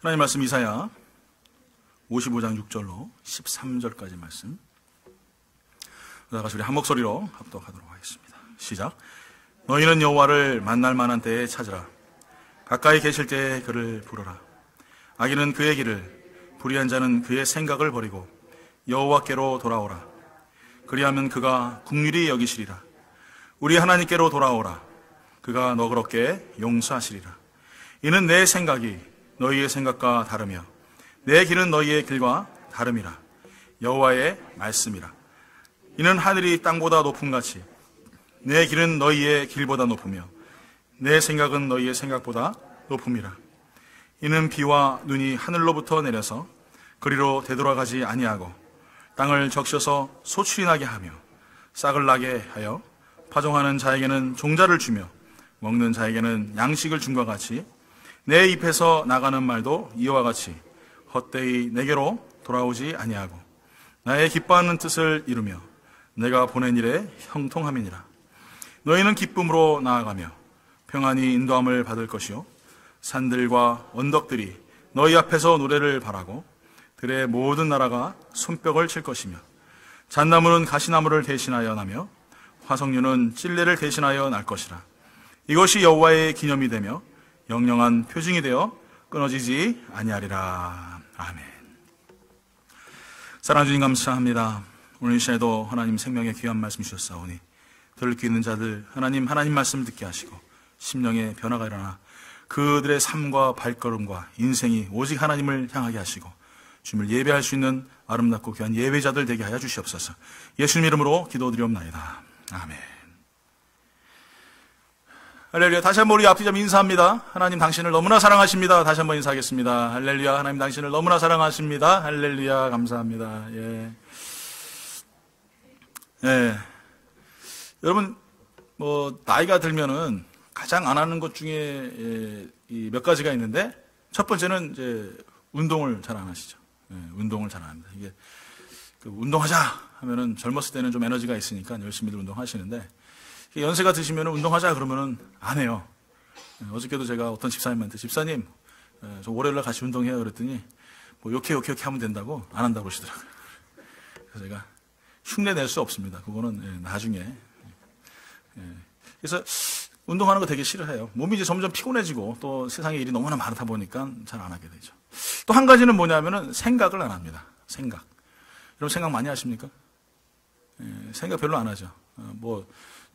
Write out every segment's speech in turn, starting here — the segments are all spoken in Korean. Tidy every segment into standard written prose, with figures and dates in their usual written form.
하나님 말씀 이사야 55장 6절로 13절까지 말씀. 다같이 우리 한 목소리로 합독하도록 하겠습니다. 시작. 너희는 여호와를 만날 만한 때에 찾으라. 가까이 계실 때에 그를 부르라. 악인은 그의 길을, 불의한 자는 그의 생각을 버리고 여호와께로 돌아오라. 그리하면 그가 긍휼히 여기시리라. 우리 하나님께로 돌아오라. 그가 너그럽게 용서하시리라. 이는 내 생각이 너희의 생각과 다르며 내 길은 너희의 길과 다름이라. 여호와의 말씀이라. 이는 하늘이 땅보다 높음같이 내 길은 너희의 길보다 높으며 내 생각은 너희의 생각보다 높음이라. 이는 비와 눈이 하늘로부터 내려서 그리로 되돌아가지 아니하고 땅을 적셔서 소출이 나게 하며 싹을 나게 하여 파종하는 자에게는 종자를 주며 먹는 자에게는 양식을 줌과 같이 내 입에서 나가는 말도 이와 같이 헛되이 내게로 돌아오지 아니하고 나의 기뻐하는 뜻을 이루며 내가 보낸 일에 형통함이니라. 너희는 기쁨으로 나아가며 평안히 인도함을 받을 것이요 산들과 언덕들이 너희 앞에서 노래를 바라고 들의 모든 나라가 손뼉을 칠 것이며 잣나무는 가시나무를 대신하여 나며 화석류는 찔레를 대신하여 날 것이라. 이것이 여호와의 기념이 되며 영영한 표징이 되어 끊어지지 아니하리라. 아멘. 사랑하는 주님 감사합니다. 오늘 이 시간에도 하나님 생명의 귀한 말씀 주셨사오니 들을 귀 있는 자들 하나님 말씀을 듣게 하시고 심령의 변화가 일어나 그들의 삶과 발걸음과 인생이 오직 하나님을 향하게 하시고 주님을 예배할 수 있는 아름답고 귀한 예배자들 되게 하여 주시옵소서. 예수님 이름으로 기도드리옵나이다. 아멘. 할렐루야. 다시 한번 우리 앞뒤 좀 인사합니다. 하나님 당신을 너무나 사랑하십니다. 다시 한번 인사하겠습니다. 할렐루야. 하나님 당신을 너무나 사랑하십니다. 할렐루야. 감사합니다. 여러분, 나이가 들면은 가장 안 하는 것 중에 몇 가지가 있는데, 첫 번째는 이제 운동을 잘 안 하시죠. 운동을 잘 안 합니다. 이게, 운동하자 하면은 젊었을 때는 좀 에너지가 있으니까 열심히들 운동하시는데, 연세가 드시면 운동하자 그러면은 안 해요. 어저께도 제가 어떤 집사님한테 집사님, 저 월요일날 같이 운동해요 그랬더니 이렇게 하면 된다고 안 한다고 그러시더라고요. 그래서 제가 흉내 낼 수 없습니다. 그거는 나중에. 그래서 운동하는 거 되게 싫어해요. 몸이 이제 점점 피곤해지고 또 세상에 일이 너무나 많다 보니까 잘 안 하게 되죠. 또 한 가지는 뭐냐면은 생각을 안 합니다. 생각. 여러분 생각 많이 하십니까? 생각 별로 안 하죠.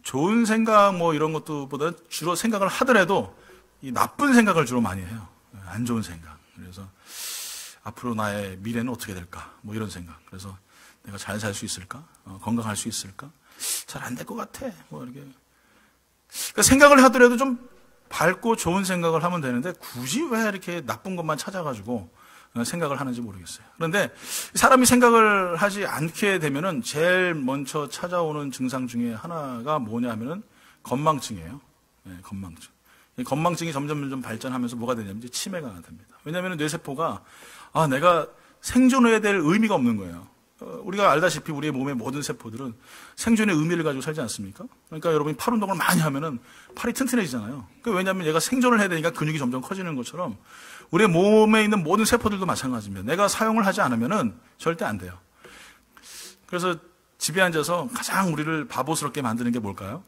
좋은 생각 이런 것보다 주로 생각을 하더라도 이 나쁜 생각을 주로 많이 해요. 안 좋은 생각. 그래서 앞으로 나의 미래는 어떻게 될까? 이런 생각. 그래서 내가 잘 살 수 있을까? 건강할 수 있을까? 잘 안 될 것 같아. 이렇게. 그러니까 생각을 하더라도 좀 밝고 좋은 생각을 하면 되는데 굳이 왜 이렇게 나쁜 것만 찾아가지고 생각을 하는지 모르겠어요. 그런데 사람이 생각을 하지 않게 되면은 제일 먼저 찾아오는 증상 중에 하나가 뭐냐 하면은 건망증이에요. 건망증. 이 건망증이 점점 발전하면서 뭐가 되냐면 이제 치매가 됩니다. 왜냐하면 뇌세포가 내가 생존해야 될 의미가 없는 거예요. 우리가 알다시피 우리의 몸의 모든 세포들은 생존의 의미를 가지고 살지 않습니까? 그러니까 여러분이 팔 운동을 많이 하면은 팔이 튼튼해지잖아요. 왜냐하면 얘가 생존을 해야 되니까 근육이 점점 커지는 것처럼 우리의 몸에 있는 모든 세포들도 마찬가지입니다. 내가 사용을 하지 않으면은 절대 안 돼요. 그래서 집에 앉아서 가장 우리를 바보스럽게 만드는 게 뭘까요?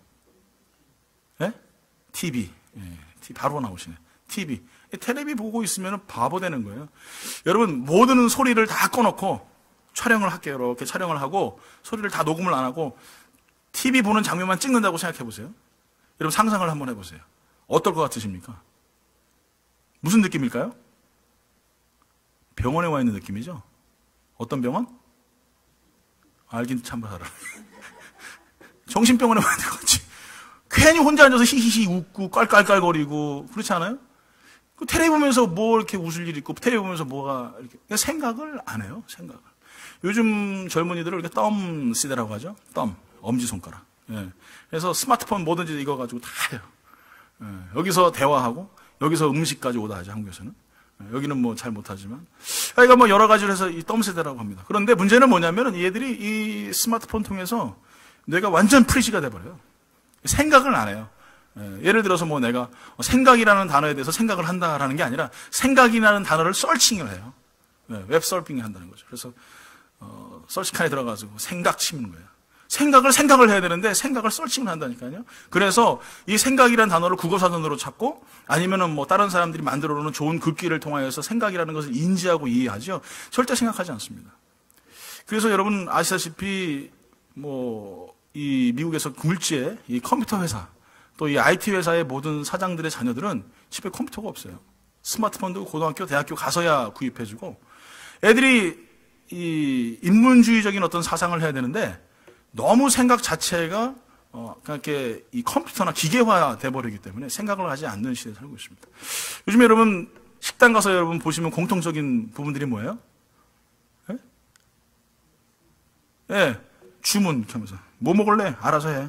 TV. 바로 나오시네. TV. 텔레비 보고 있으면 바보 되는 거예요. 여러분, 모든 소리를 다 꺼놓고 촬영을 할게요. 이렇게 촬영을 하고 소리를 다 녹음을 안 하고 TV 보는 장면만 찍는다고 생각해 보세요. 여러분 상상을 한번 해보세요. 어떨 것 같으십니까? 무슨 느낌일까요? 병원에 와 있는 느낌이죠? 어떤 병원? 알긴 참 잘알아. 정신병원에 와 있는 것 같지. 괜히 혼자 앉아서 히히히 웃고 깔깔깔거리고 그렇지 않아요? 텔레비 보면서 이렇게 웃을 일이 있고 텔레비 보면서 뭐가 이렇게 그러니까 생각을 안 해요. 생각을. 요즘 젊은이들을 이렇게 덤 시대라고 하죠. 덤, 엄지손가락. 그래서 스마트폰 뭐든지 이거 가지고 다 해요. 여기서 대화하고 여기서 음식까지 오다 하죠. 한국에서는. 여기는 잘 못하지만. 그러니까 여러 가지를 해서 이 덤 세대라고 합니다. 그런데 문제는 뭐냐면은 얘들이 이 스마트폰 통해서 뇌가 완전 프리지가 돼버려요. 생각을 안 해요. 예를 들어서 뭐 내가 생각이라는 단어에 대해서 생각을 한다라는 게 아니라 생각이라는 단어를 서칭을 해요. 웹 서핑을 한다는 거죠. 그래서 서치칸에 들어가서 생각 치는 거예요. 생각을 해야 되는데 생각을 서칭을 한다니까요. 그래서 이 생각이라는 단어를 국어사전으로 찾고 아니면은 뭐 다른 사람들이 만들어 놓은 좋은 글귀를 통하여서 생각이라는 것을 인지하고 이해하죠. 절대 생각하지 않습니다. 그래서 여러분 아시다시피 뭐 이 미국에서 굴지의 이 컴퓨터 회사 또 이 IT 회사의 모든 사장들의 자녀들은 집에 컴퓨터가 없어요. 스마트폰도 고등학교, 대학교 가서야 구입해주고 애들이 이 인문주의적인 어떤 사상을 해야 되는데 너무 생각 자체가 그렇게 이 컴퓨터나 기계화 돼버리기 때문에 생각을 하지 않는 시대에 살고 있습니다. 요즘에 여러분 식당 가서 여러분 보시면 공통적인 부분들이 뭐예요? 예? 예, 주문 이렇게 하면서 뭐 먹을래? 알아서 해.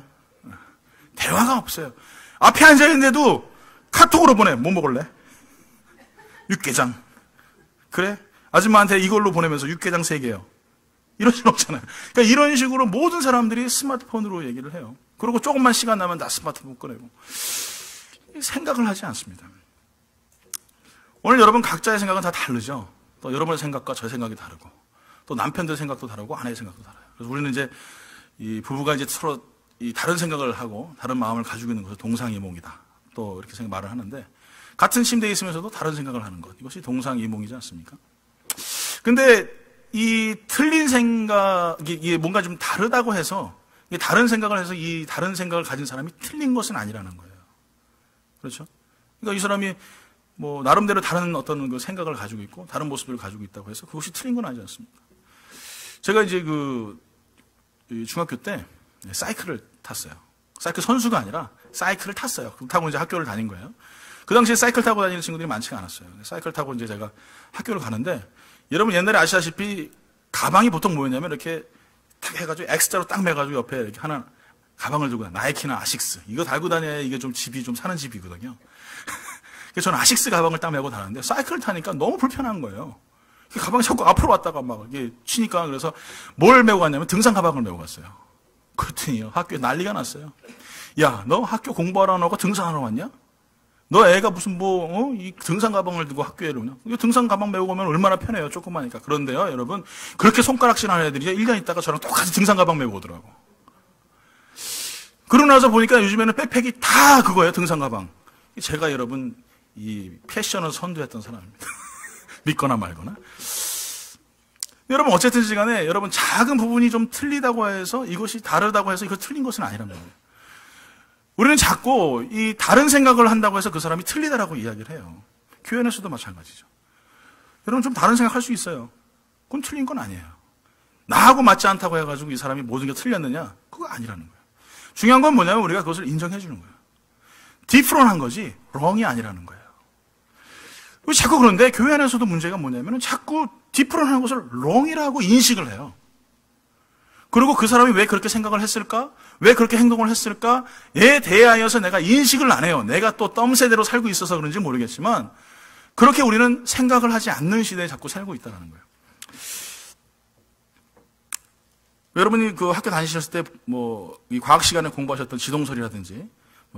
대화가 없어요. 앞에 앉아 있는데도 카톡으로 보내. 뭐 먹을래? 육개장. 그래? 아줌마한테 이걸로 보내면서 육개장 3개요. 이럴 순 없잖아요. 그러니까 이런 식으로 모든 사람들이 스마트폰으로 얘기를 해요. 그리고 조금만 시간 나면 나 스마트폰 꺼내고. 생각을 하지 않습니다. 오늘 여러분 각자의 생각은 다 다르죠. 또 여러분의 생각과 저의 생각이 다르고, 또 남편들 생각도 다르고, 아내의 생각도 달라요. 그래서 우리는 이제 이 부부가 이제 서로 이 다른 생각을 하고 다른 마음을 가지고 있는 것을 동상이몽이다. 또 이렇게 말을 하는데, 같은 침대에 있으면서도 다른 생각을 하는 것. 이것이 동상이몽이지 않습니까? 근데 이 틀린 생각이 뭔가 좀 다르다고 해서, 다른 생각을 해서 이 다른 생각을 가진 사람이 틀린 것은 아니라는 거예요. 그렇죠? 그러니까 이 사람이 뭐 나름대로 다른 어떤 그 생각을 가지고 있고 다른 모습을 가지고 있다고 해서 그것이 틀린 건 아니지 않습니까? 제가 이제 중학교 때 사이클을 탔어요. 사이클 선수가 아니라 사이클을 탔어요. 타고 이제 학교를 다닌 거예요. 그 당시에 사이클 타고 다니는 친구들이 많지가 않았어요. 사이클 타고 이제 제가 학교를 가는데, 여러분 옛날에 아시다시피 가방이 보통 뭐였냐면 이렇게 딱 해가지고 X자로 딱 매가지고 옆에 이렇게 하나 가방을 들고 나이키나 아식스 이거 달고 다녀야 이게 좀 집이 좀 사는 집이거든요. 그래서 저는 아식스 가방을 딱 메고 다녔는데 사이클을 타니까 너무 불편한 거예요. 가방이 자꾸 앞으로 왔다가 막 이게 치니까, 그래서 뭘 메고 갔냐면 등산 가방을 메고 갔어요. 그랬더니요 학교에 난리가 났어요. 야, 너 학교 공부하러 나오고 등산하러 왔냐? 너 애가 무슨 이 등산 가방을 들고 학교에 오냐? 등산 가방 메고 가면 얼마나 편해요, 조그마니까. 그런데요, 여러분, 그렇게 손가락질 하는 애들이 1년 있다가 저랑 똑같이 등산 가방 메고 오더라고. 그러고 나서 보니까 요즘에는 백팩이 다 그거예요, 등산 가방. 제가 여러분, 이 패션을 선도했던 사람입니다. 믿거나 말거나. 여러분, 어쨌든 시간에 여러분, 작은 부분이 좀 틀리다고 해서 이것이 다르다고 해서 이거 틀린 것은 아니란 말이에요. 우리는 자꾸 이 다른 생각을 한다고 해서 그 사람이 틀리다라고 이야기를 해요. 교회 안에서도 마찬가지죠. 여러분 좀 다른 생각 할 수 있어요. 그건 틀린 건 아니에요. 나하고 맞지 않다고 해가지고 이 사람이 모든 게 틀렸느냐? 그거 아니라는 거예요. 중요한 건 뭐냐면 우리가 그것을 인정해 주는 거예요. 디프런한 거지 wrong이 아니라는 거예요. 자꾸 그런데 교회 안에서도 문제가 뭐냐면 자꾸 디프런한 것을 wrong이라고 인식을 해요. 그리고 그 사람이 왜 그렇게 생각을 했을까? 왜 그렇게 행동을 했을까?에 대하여서 내가 인식을 안 해요. 내가 또 덤세대로 살고 있어서 그런지 모르겠지만 그렇게 우리는 생각을 하지 않는 시대에 자꾸 살고 있다는 거예요. 여러분이 그 학교 다니셨을 때 이 과학 시간에 공부하셨던 지동설이라든지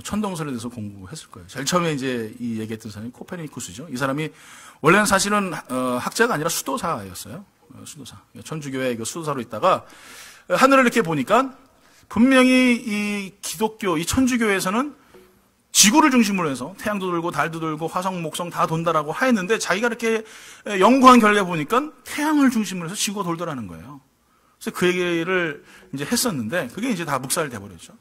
천동설에 대해서 공부했을 거예요. 제일 처음에 이제 이 얘기했던 사람이 코페르니쿠스죠. 이 사람이 원래는 사실은 학자가 아니라 수도사였어요. 수도사. 천주교의 그 수도사로 있다가 하늘을 이렇게 보니까 분명히 이 기독교, 이 천주교에서는 지구를 중심으로 해서 태양도 돌고 달도 돌고 화성, 목성 다 돈다라고 하였는데 자기가 이렇게 연구한 결과 보니까 태양을 중심으로 해서 지구가 돌더라는 거예요. 그래서 그 얘기를 이제 했었는데 그게 이제 다 묵살돼 버렸죠.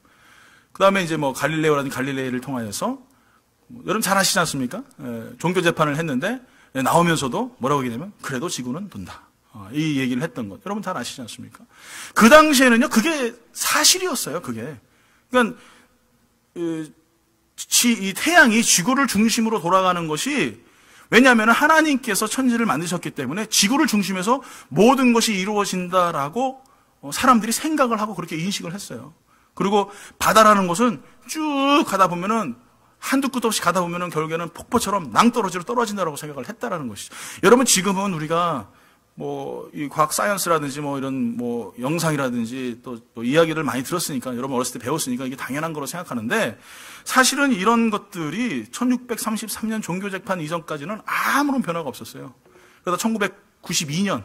그 다음에 이제 갈릴레오라든지 갈릴레이를 통하여서 여러분 잘 아시지 않습니까? 종교 재판을 했는데 나오면서도 뭐라고 얘기냐면 그래도 지구는 돈다. 이 얘기를 했던 것. 여러분 잘 아시지 않습니까? 그 당시에는요, 그게 사실이었어요, 그게. 그러니까, 이 태양이 지구를 중심으로 돌아가는 것이, 왜냐하면 하나님께서 천지를 만드셨기 때문에 지구를 중심에서 모든 것이 이루어진다라고 사람들이 생각을 하고 그렇게 인식을 했어요. 그리고 바다라는 곳은 쭉 가다 보면은 한두 끝 없이 가다 보면은 결국에는 폭포처럼 낭떠러지로 떨어진다라고 생각을 했다라는 것이죠. 여러분 지금은 우리가 이 과학 사이언스라든지 이런 영상이라든지 또 이야기를 많이 들었으니까, 여러분 어렸을 때 배웠으니까 이게 당연한 거로 생각하는데, 사실은 이런 것들이 1633년 종교재판 이전까지는 아무런 변화가 없었어요. 그러다 1992년,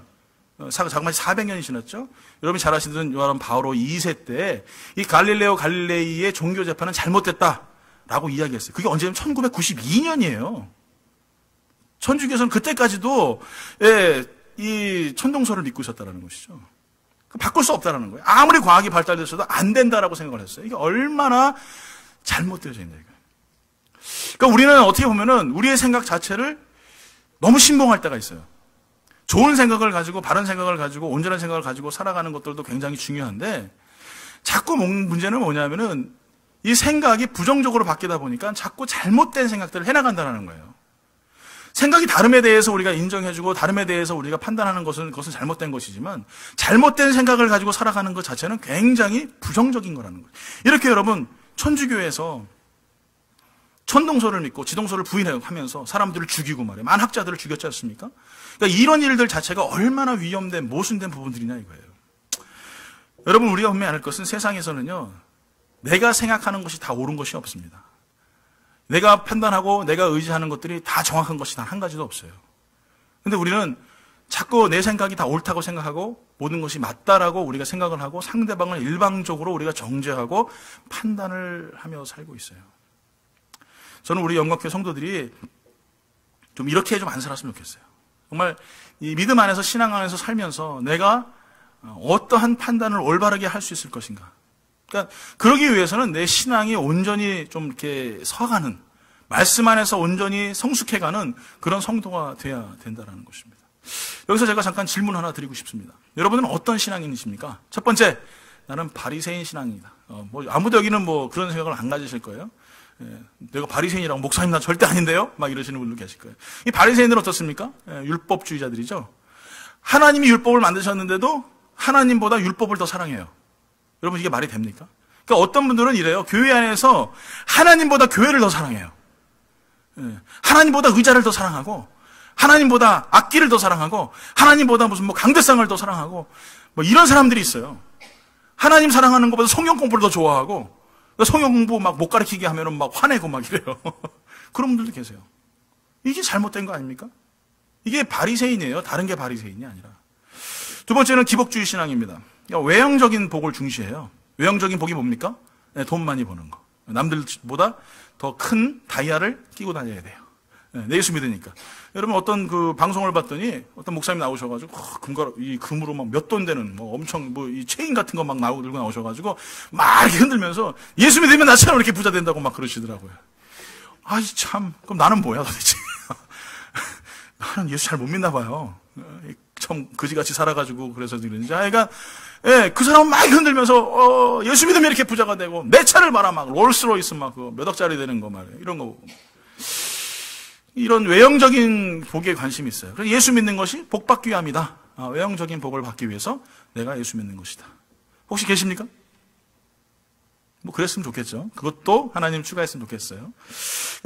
자그마치 400년이 지났죠. 여러분이 잘 아시는 요한 바오로 2세 때 이 갈릴레오 갈릴레이의 종교재판은 잘못됐다라고 이야기했어요. 그게 언제냐면 1992년이에요. 천주교에서는 그때까지도 이 천동설을 믿고 있었다는 것이죠. 바꿀 수 없다는 거예요. 아무리 과학이 발달됐어도 안 된다라고 생각을 했어요. 이게 얼마나 잘못되어져 있나 이거예요. 그러니까 우리는 어떻게 보면은 우리의 생각 자체를 너무 신봉할 때가 있어요. 좋은 생각을 가지고, 바른 생각을 가지고, 온전한 생각을 가지고 살아가는 것들도 굉장히 중요한데, 자꾸 문제는 뭐냐면은 이 생각이 부정적으로 바뀌다 보니까 자꾸 잘못된 생각들을 해나간다는 거예요. 생각이 다름에 대해서 우리가 인정해주고 다름에 대해서 우리가 판단하는 그것은 잘못된 것이지만, 잘못된 생각을 가지고 살아가는 것 자체는 굉장히 부정적인 거라는 거예요. 이렇게 여러분, 천주교에서 천동설을 믿고 지동설을 부인하면서 사람들을 죽이고 말이에요. 만학자들을 죽였지 않습니까? 그러니까 이런 일들 자체가 얼마나 위험된, 모순된 부분들이냐 이거예요. 여러분, 우리가 분명히 알 것은 세상에서는요, 내가 생각하는 것이 다 옳은 것이 없습니다. 내가 판단하고 내가 의지하는 것들이 다 정확한 것이 단 한 가지도 없어요. 근데 우리는 자꾸 내 생각이 다 옳다고 생각하고 모든 것이 맞다라고 우리가 생각을 하고 상대방을 일방적으로 우리가 정죄하고 판단을 하며 살고 있어요. 저는 우리 영광교회 성도들이 좀 이렇게 좀 안 살았으면 좋겠어요. 정말 이 믿음 안에서, 신앙 안에서 살면서 내가 어떠한 판단을 올바르게 할 수 있을 것인가. 그러니까 그러기 위해서는 내 신앙이 온전히 좀 이렇게 서가는, 말씀 안에서 온전히 성숙해가는 그런 성도가 돼야 된다는 것입니다. 여기서 제가 잠깐 질문 하나 드리고 싶습니다. 여러분은 어떤 신앙인이십니까? 첫 번째, 나는 바리새인 신앙이다. 아무도 여기는 그런 생각을 안 가지실 거예요. 내가 바리새인이라고, 목사님 나 절대 아닌데요? 막 이러시는 분들 계실 거예요. 이 바리새인들은 어떻습니까? 율법주의자들이죠. 하나님이 율법을 만드셨는데도 하나님보다 율법을 더 사랑해요. 여러분, 이게 말이 됩니까? 그러니까 어떤 분들은 이래요. 교회 안에서 하나님보다 교회를 더 사랑해요. 하나님보다 의자를 더 사랑하고, 하나님보다 악기를 더 사랑하고, 하나님보다 무슨 강대상을 더 사랑하고, 이런 사람들이 있어요. 하나님 사랑하는 것보다 성경 공부를 더 좋아하고, 성경 공부 못 가르치게 하면은 화내고 이래요. 그런 분들도 계세요. 이게 잘못된 거 아닙니까? 이게 바리새인이에요. 다른 게 바리새인이 아니라. 두 번째는 기복주의 신앙입니다. 외형적인 복을 중시해요. 외형적인 복이 뭡니까? 돈 많이 버는 거. 남들보다 더 큰 다이아를 끼고 다녀야 돼요. 내 예수 믿으니까. 여러분, 어떤 방송을 봤더니 어떤 목사님 나오셔가지고 이 금으로 몇 돈 되는 엄청 이 체인 같은 거 들고 나오셔가지고 막 이렇게 흔들면서 예수 믿으면 나처럼 이렇게 부자 된다고 막 그러시더라고요. 아이 참, 그럼 나는 뭐야 도대체? 나는 예수 잘 못 믿나 봐요. 참 거지같이 살아가지고 그래서 그런지. 그러니까 그 사람은 막 흔들면서 예수 믿으면 이렇게 부자가 되고, 내 차를 봐라 롤스로이스 몇 억짜리 되는 거 말이에요. 이런 거. 이런 외형적인 복에 관심이 있어요. 그래서 예수 믿는 것이 복 받기 위함이다. 외형적인 복을 받기 위해서 내가 예수 믿는 것이다. 혹시 계십니까? 그랬으면 좋겠죠. 그것도 하나님 추가했으면 좋겠어요.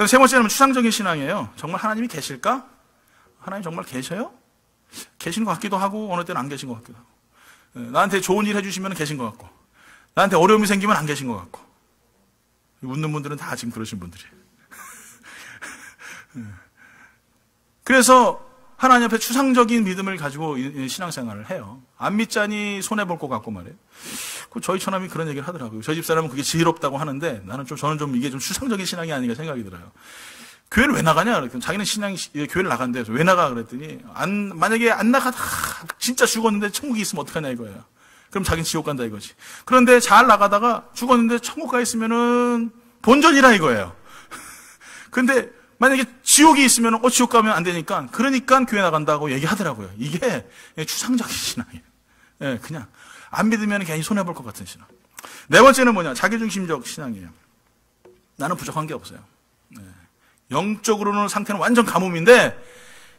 세 번째는 추상적인 신앙이에요. 정말 하나님이 계실까? 하나님 정말 계셔요? 계신 것 같기도 하고, 어느 때는 안 계신 것 같기도 하고. 나한테 좋은 일 해주시면 계신 것 같고, 나한테 어려움이 생기면 안 계신 것 같고. 웃는 분들은 다 지금 그러신 분들이에요. 그래서 하나님 앞에 추상적인 믿음을 가지고 신앙생활을 해요. 안 믿자니 손해볼 것 같고 말이에요. 저희 처남이 그런 얘기를 하더라고요. 저희 집사람은 그게 지혜롭다고 하는데, 저는 좀 이게 좀 추상적인 신앙이 아닌가 생각이 들어요. 교회를 왜 나가냐? 그랬더니 자기는 교회를 나간대요. 왜 나가? 그랬더니, 만약에 안 나가다 진짜 죽었는데 천국이 있으면 어떡하냐 이거예요. 그럼 자기는 지옥 간다 이거지. 그런데 잘 나가다가 죽었는데 천국 가 있으면은 본전이라 이거예요. 근데 만약에 지옥이 있으면 지옥 가면 안 되니까, 그러니까 교회 나간다고 얘기하더라고요. 이게 추상적인 신앙이에요. 그냥 안 믿으면 괜히 손해볼 것 같은 신앙. 네 번째는 뭐냐? 자기중심적 신앙이에요. 나는 부족한 게 없어요. 영적으로는 상태는 완전 가뭄인데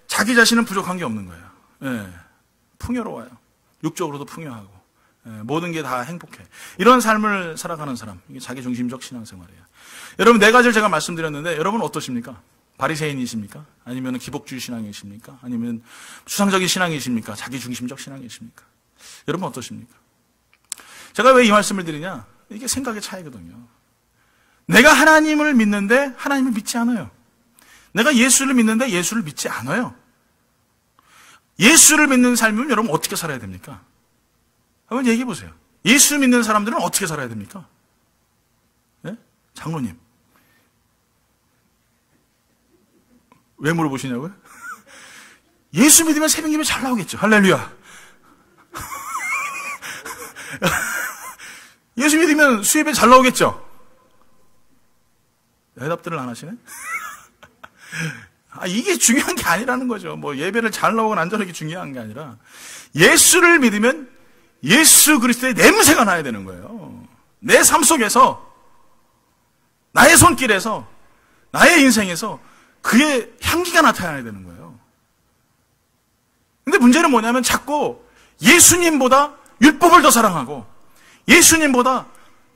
자기 자신은 부족한 게 없는 거예요. 풍요로워요. 육적으로도 풍요하고, 모든 게 다 행복해. 이런 삶을 살아가는 사람, 이게 자기중심적 신앙생활이에요. 여러분, 네 가지를 제가 말씀드렸는데 여러분 어떠십니까? 바리새인이십니까? 아니면 기복주의 신앙이십니까? 아니면 추상적인 신앙이십니까? 자기중심적 신앙이십니까? 여러분 어떠십니까? 제가 왜 이 말씀을 드리냐? 이게 생각의 차이거든요. 내가 하나님을 믿는데 하나님을 믿지 않아요. 내가 예수를 믿는데 예수를 믿지 않아요. 예수를 믿는 삶은 여러분 어떻게 살아야 됩니까? 한번 얘기해 보세요. 예수 믿는 사람들은 어떻게 살아야 됩니까? 네? 장로님. 왜 물어보시냐고요? 예수 믿으면 새벽 예배 잘 나오겠죠. 할렐루야. 예수 믿으면 수예배 잘 나오겠죠. 대답들을 안 하시네? 이게 중요한 게 아니라는 거죠. 뭐 예배를 잘 나오거나 안 나오는 게 중요한 게 아니라 예수를 믿으면 예수 그리스도의 냄새가 나야 되는 거예요. 내 삶 속에서, 나의 손길에서, 나의 인생에서 그의 향기가 나타나야 되는 거예요. 근데 문제는 뭐냐면 자꾸 예수님보다 율법을 더 사랑하고 예수님보다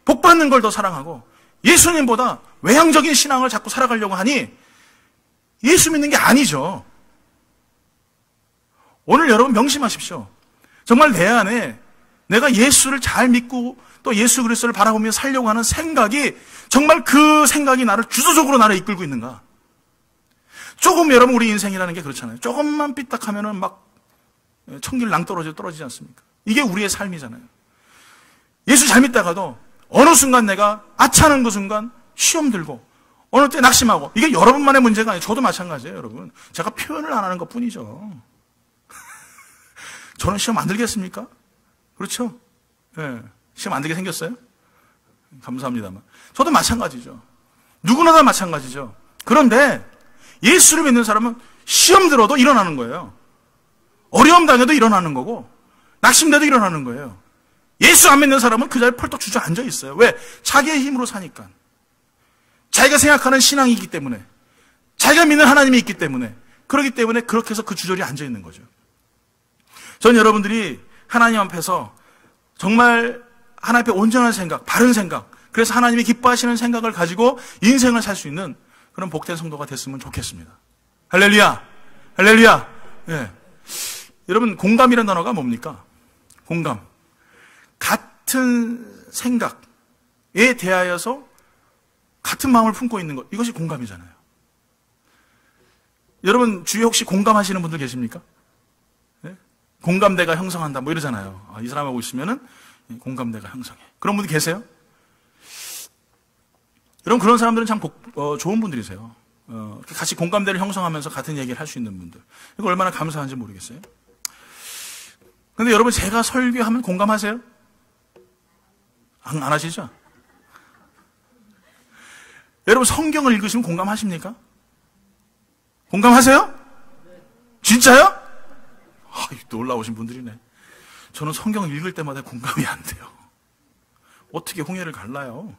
복 받는 걸 더 사랑하고 예수님보다 외향적인 신앙을 자꾸 살아가려고 하니 예수 믿는 게 아니죠. 오늘 여러분 명심하십시오. 정말 내 안에 내가 예수를 잘 믿고 또 예수 그리스도를 바라보며 살려고 하는 생각이 정말 그 생각이 나를 주도적으로 나를 이끌고 있는가? 조금 여러분 우리 인생이라는 게 그렇잖아요. 조금만 삐딱하면은 막 천길 낭떠러지지 않습니까? 이게 우리의 삶이잖아요. 예수 잘 믿다가도 어느 순간 내가 아차하는 그 순간 시험 들고 어느 때 낙심하고 이게 여러분만의 문제가 아니에요. 저도 마찬가지예요, 여러분. 제가 표현을 안 하는 것 뿐이죠. 저는 시험 안 들겠습니까? 그렇죠? 네. 시험 안 들게 생겼어요? 감사합니다만. 저도 마찬가지죠. 누구나 다 마찬가지죠. 그런데 예수를 믿는 사람은 시험 들어도 일어나는 거예요. 어려움 당해도 일어나는 거고 낙심돼도 일어나는 거예요. 예수 안 믿는 사람은 그 자리에 펄떡 주저앉아 있어요. 왜? 자기의 힘으로 사니까. 자기가 생각하는 신앙이기 때문에, 자기가 믿는 하나님이 있기 때문에, 그렇기 때문에 그렇게 해서 그 주저리에 앉아 있는 거죠. 전 여러분들이 하나님 앞에서 정말 하나님 앞에 온전한 생각, 바른 생각, 그래서 하나님이 기뻐하시는 생각을 가지고 인생을 살 수 있는 그런 복된 성도가 됐으면 좋겠습니다. 할렐루야! 할렐루야! 예. 여러분, 공감이라는 단어가 뭡니까? 공감. 같은 생각에 대하여서 같은 마음을 품고 있는 것, 이것이 공감이잖아요. 여러분 주위에 혹시 공감하시는 분들 계십니까? 네? 공감대가 형성한다 뭐 이러잖아요. 이 사람하고 있으면은 공감대가 형성해. 그런 분들 계세요? 여러분 그런 사람들은 참 좋은 분들이세요. 같이 공감대를 형성하면서 같은 얘기를 할 수 있는 분들. 이거 얼마나 감사한지 모르겠어요. 근데 여러분 제가 설교하면 공감하세요? 안 하시죠? 여러분 성경을 읽으시면 공감하십니까? 공감하세요? 진짜요? 놀라우신 분들이네. 저는 성경을 읽을 때마다 공감이 안 돼요. 어떻게 홍해를 갈라요?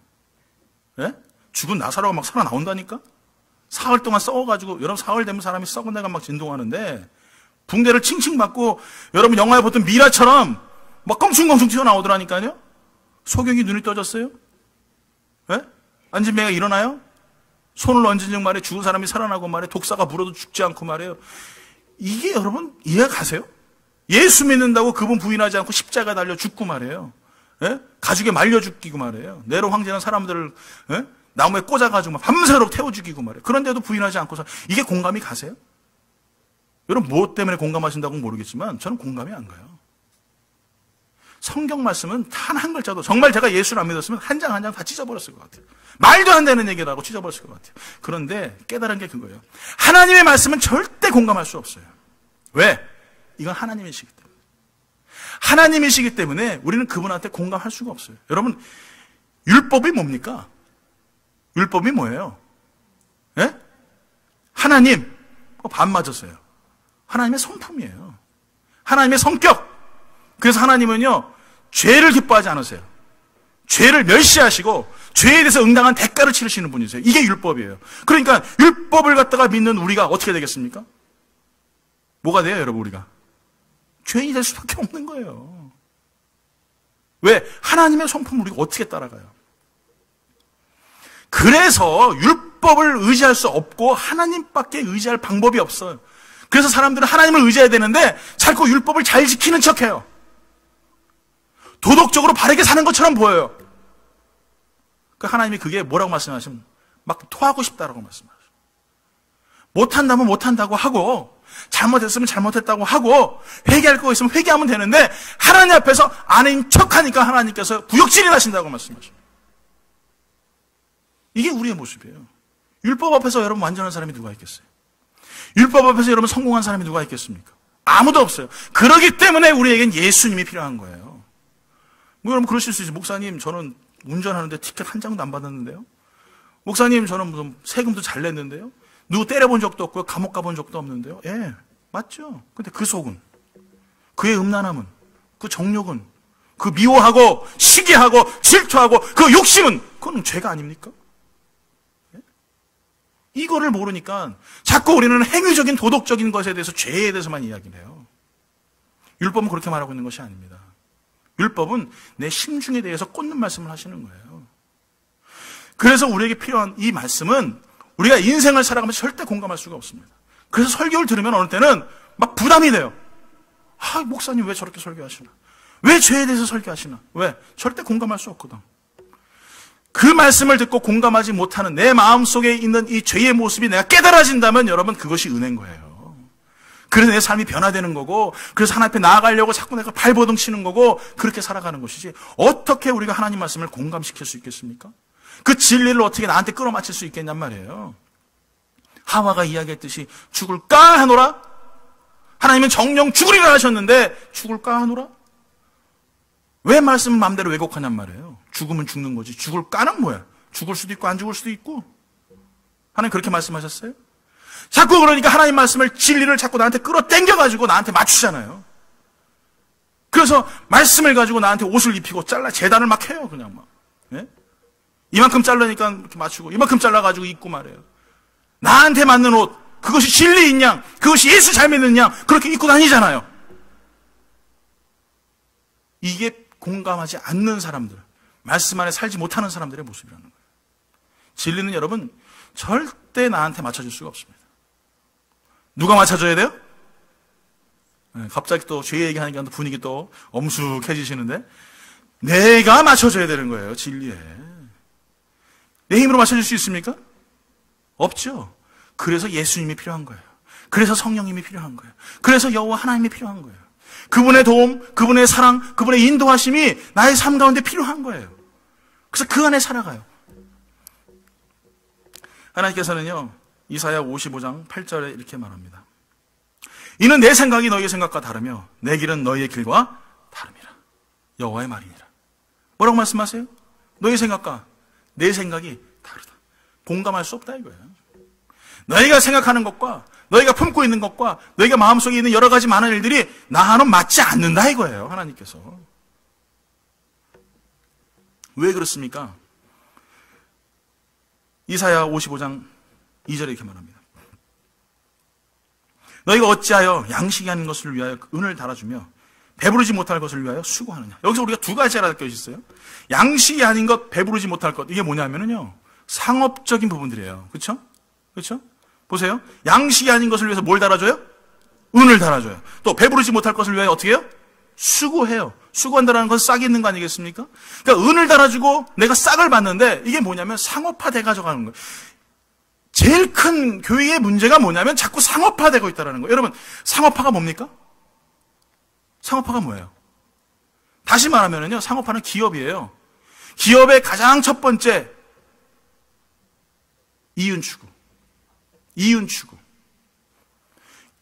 예? 죽은 나사로가 막 살아나온다니까? 사흘 동안 썩어가지고, 여러분 사흘 되면 사람이 썩은 데가 막 진동하는데 붕대를 칭칭 맞고 여러분 영화에 보던 미라처럼 막 껑충껑충 튀어나오더라니까요? 소경이 눈이 떠졌어요? 예? 안진뱅이가 일어나요? 손을 얹은 즉 말이에요. 죽은 사람이 살아나고 말이에요. 독사가 물어도 죽지 않고 말이에요. 이게 여러분 이해 가세요? 예수 믿는다고 그분 부인하지 않고 십자가 달려 죽고 말이에요. 예? 가죽에 말려 죽이고 말이에요. 네로 황제는 사람들을 나무에 꽂아가지고 막 밤새도록 태워 죽이고 말이에요. 그런데도 부인하지 않고서 이게 공감이 가세요? 여러분 무엇 때문에 공감하신다고는 모르겠지만 저는 공감이 안 가요. 성경 말씀은 단 한 글자도 정말 제가 예수를 안 믿었으면 한 장 한 장 다 찢어버렸을 것 같아요. 말도 안 되는 얘기라고 찢어버렸을 것 같아요. 그런데 깨달은 게 그거예요. 하나님의 말씀은 절대 공감할 수 없어요. 왜? 이건 하나님이시기 때문에. 하나님이시기 때문에 우리는 그분한테 공감할 수가 없어요. 여러분 율법이 뭡니까? 율법이 뭐예요? 예? 하나님 반 맞았어요. 하나님의 성품이에요. 하나님의 성격. 그래서 하나님은요 죄를 기뻐하지 않으세요. 죄를 멸시하시고 죄에 대해서 응당한 대가를 치르시는 분이세요. 이게 율법이에요. 그러니까 율법을 갖다가 믿는 우리가 어떻게 되겠습니까? 뭐가 돼요, 여러분? 우리가 죄인이 될 수밖에 없는 거예요. 왜? 하나님의 성품을 우리가 어떻게 따라가요? 그래서 율법을 의지할 수 없고 하나님밖에 의지할 방법이 없어요. 그래서 사람들은 하나님을 의지해야 되는데 자꾸 율법을 잘 지키는 척해요. 도덕적으로 바르게 사는 것처럼 보여요. 그 하나님이 그게 뭐라고 말씀하시면 막 토하고 싶다라고 말씀하셔요. 못한다면 못한다고 하고 잘못했으면 잘못했다고 하고 회개할 거 있으면 회개하면 되는데 하나님 앞에서 아내인 척하니까 하나님께서 구역질이 나신다고 말씀하셔요. 이게 우리의 모습이에요. 율법 앞에서 여러분 완전한 사람이 누가 있겠어요? 율법 앞에서 여러분 성공한 사람이 누가 있겠습니까? 아무도 없어요. 그렇기 때문에 우리에겐 예수님이 필요한 거예요. 뭐 여러분 그러실 수 있어요. 목사님 저는 운전하는데 티켓 한 장도 안 받았는데요. 목사님 저는 무슨 세금도 잘 냈는데요. 누구 때려본 적도 없고요. 감옥 가본 적도 없는데요. 예, 맞죠. 근데 그 속은, 그의 음란함은, 그 정욕은, 그 미워하고 시기하고 질투하고 그 욕심은 그건 죄가 아닙니까? 예? 이거를 모르니까 자꾸 우리는 행위적인 도덕적인 것에 대해서 죄에 대해서만 이야기를 해요. 율법은 그렇게 말하고 있는 것이 아닙니다. 율법은 내 심중에 대해서 꽂는 말씀을 하시는 거예요. 그래서 우리에게 필요한 이 말씀은 우리가 인생을 살아가면서 절대 공감할 수가 없습니다. 그래서 설교를 들으면 어느 때는 막 부담이 돼요. 아, 목사님 왜 저렇게 설교하시나? 왜 죄에 대해서 설교하시나? 왜? 절대 공감할 수 없거든. 그 말씀을 듣고 공감하지 못하는 내 마음속에 있는 이 죄의 모습이 내가 깨달아진다면 여러분 그것이 은혜인 거예요. 그래서 내 삶이 변화되는 거고 그래서 하나님 앞에 나아가려고 자꾸 내가 발버둥 치는 거고 그렇게 살아가는 것이지 어떻게 우리가 하나님 말씀을 공감시킬 수 있겠습니까? 그 진리를 어떻게 나한테 끌어맞힐 수 있겠냔 말이에요. 하와가 이야기했듯이 죽을까 하노라? 하나님은 정령 죽으리라 하셨는데 죽을까 하노라? 왜 말씀을 마음대로 왜곡하냔 말이에요. 죽으면 죽는 거지. 죽을까는 뭐야? 죽을 수도 있고 안 죽을 수도 있고. 하나님 그렇게 말씀하셨어요? 자꾸 그러니까 하나님 말씀을 진리를 자꾸 나한테 끌어당겨가지고 나한테 맞추잖아요. 그래서 말씀을 가지고 나한테 옷을 입히고 잘라 재단을 막 해요. 그냥 막. 예? 이만큼 잘라니까 이렇게 맞추고 이만큼 잘라가지고 입고 말해요. 나한테 맞는 옷, 그것이 진리인 양, 그것이 예수 잘 믿는 양 그렇게 입고 다니잖아요. 이게 공감하지 않는 사람들, 말씀 안에 살지 못하는 사람들의 모습이라는 거예요. 진리는 여러분 절대 나한테 맞춰줄 수가 없습니다. 누가 맞춰줘야 돼요? 네, 갑자기 또 죄 얘기하니까 분위기 또 엄숙해지시는데 내가 맞춰줘야 되는 거예요. 진리에. 내 힘으로 맞춰줄 수 있습니까? 없죠. 그래서 예수님이 필요한 거예요. 그래서 성령님이 필요한 거예요. 그래서 여호와 하나님이 필요한 거예요. 그분의 도움, 그분의 사랑, 그분의 인도하심이 나의 삶 가운데 필요한 거예요. 그래서 그 안에 살아가요. 하나님께서는요, 이사야 55장 8절에 이렇게 말합니다. 이는 내 생각이 너희의 생각과 다르며 내 길은 너희의 길과 다름이라. 여호와의 말이니라. 뭐라고 말씀하세요? 너희 생각과 내 생각이 다르다. 공감할 수 없다 이거예요. 너희가 생각하는 것과 너희가 품고 있는 것과 너희가 마음속에 있는 여러 가지 많은 일들이 나와는 맞지 않는다 이거예요. 하나님께서. 왜 그렇습니까? 이사야 55장 2절에 이렇게 말합니다. 너희가 어찌하여 양식이 아닌 것을 위하여 은을 달아주며 배부르지 못할 것을 위하여 수고하느냐. 여기서 우리가 두 가지 알아볼 것이 있어요. 양식이 아닌 것, 배부르지 못할 것. 이게 뭐냐면요, 상업적인 부분들이에요. 그렇죠? 그렇죠? 보세요. 양식이 아닌 것을 위해서 뭘 달아줘요? 은을 달아줘요. 또 배부르지 못할 것을 위하여 어떻게 해요? 수고해요. 수고한다는 건 싹이 있는 거 아니겠습니까? 그러니까 은을 달아주고 내가 싹을 받는데 이게 뭐냐면 상업화돼 가져가는 거예요. 제일 큰 교회의 문제가 뭐냐면 자꾸 상업화되고 있다는 거예요. 여러분, 상업화가 뭡니까? 상업화가 뭐예요? 다시 말하면요, 상업화는 기업이에요. 기업의 가장 첫 번째 이윤 추구. 이윤 추구.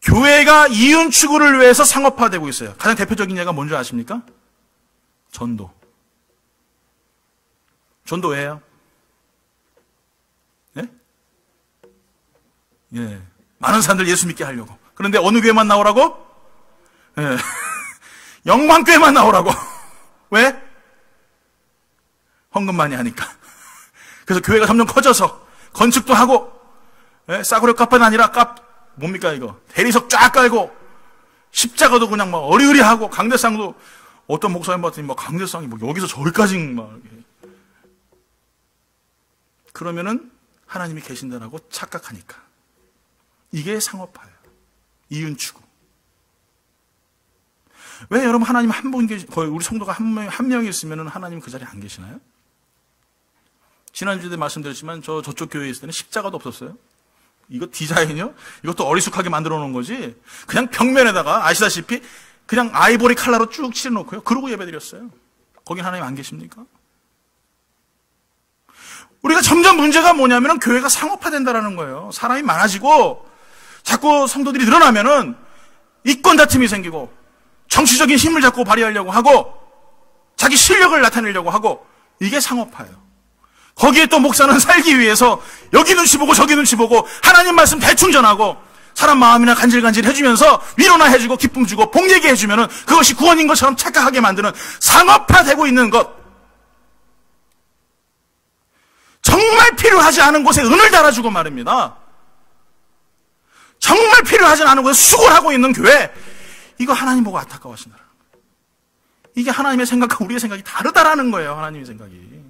교회가 이윤 추구를 위해서 상업화되고 있어요. 가장 대표적인 예가 뭔지 아십니까? 전도. 전도 왜요? 예? 예. 많은 사람들 예수 믿게 하려고. 그런데 어느 교회만 나오라고? 예. 영광교회만 나오라고. 왜? 헌금 많이 하니까. 그래서 교회가 점점 커져서 건축도 하고, 예? 싸구려 값은 아니라 뭡니까 이거? 대리석 쫙 깔고, 십자가도 그냥 막 어리으리하고, 강대상도 어떤 목사님 봤더니 막 강대상이 뭐 여기서 저기까지 막. 그러면은 하나님이 계신다라고 착각하니까. 이게 상업화예요. 이윤 추구. 왜 여러분 하나님 한 분 거의 우리 성도가 한 명이 있으면 하나님 그 자리에 안 계시나요? 지난주에 말씀드렸지만 저쪽 교회에 있을 때는 십자가도 없었어요. 이거 디자인이요? 이것도 어리숙하게 만들어 놓은 거지. 그냥 벽면에다가 아시다시피 그냥 아이보리 칼라로 쭉 칠해놓고요. 그러고 예배드렸어요. 거긴 하나님 안 계십니까? 우리가 점점 문제가 뭐냐면은 교회가 상업화된다라는 거예요. 사람이 많아지고 자꾸 성도들이 늘어나면은 이권 다툼이 생기고 정치적인 힘을 자꾸 발휘하려고 하고 자기 실력을 나타내려고 하고 이게 상업화예요. 거기에 또 목사는 살기 위해서 여기 눈치 보고 저기 눈치 보고 하나님 말씀 대충 전하고 사람 마음이나 간질간질 해주면서 위로나 해주고 기쁨 주고 복 얘기 해주면은 그것이 구원인 것처럼 착각하게 만드는 상업화되고 있는 것. 정말 필요하지 않은 곳에 은을 달아주고 말입니다. 정말 필요하지 않은 곳에 수고를 하고 있는 교회, 이거 하나님 보고 안타까워하신다는 거예요. 이게 하나님의 생각과 우리의 생각이 다르다라는 거예요. 하나님의 생각이.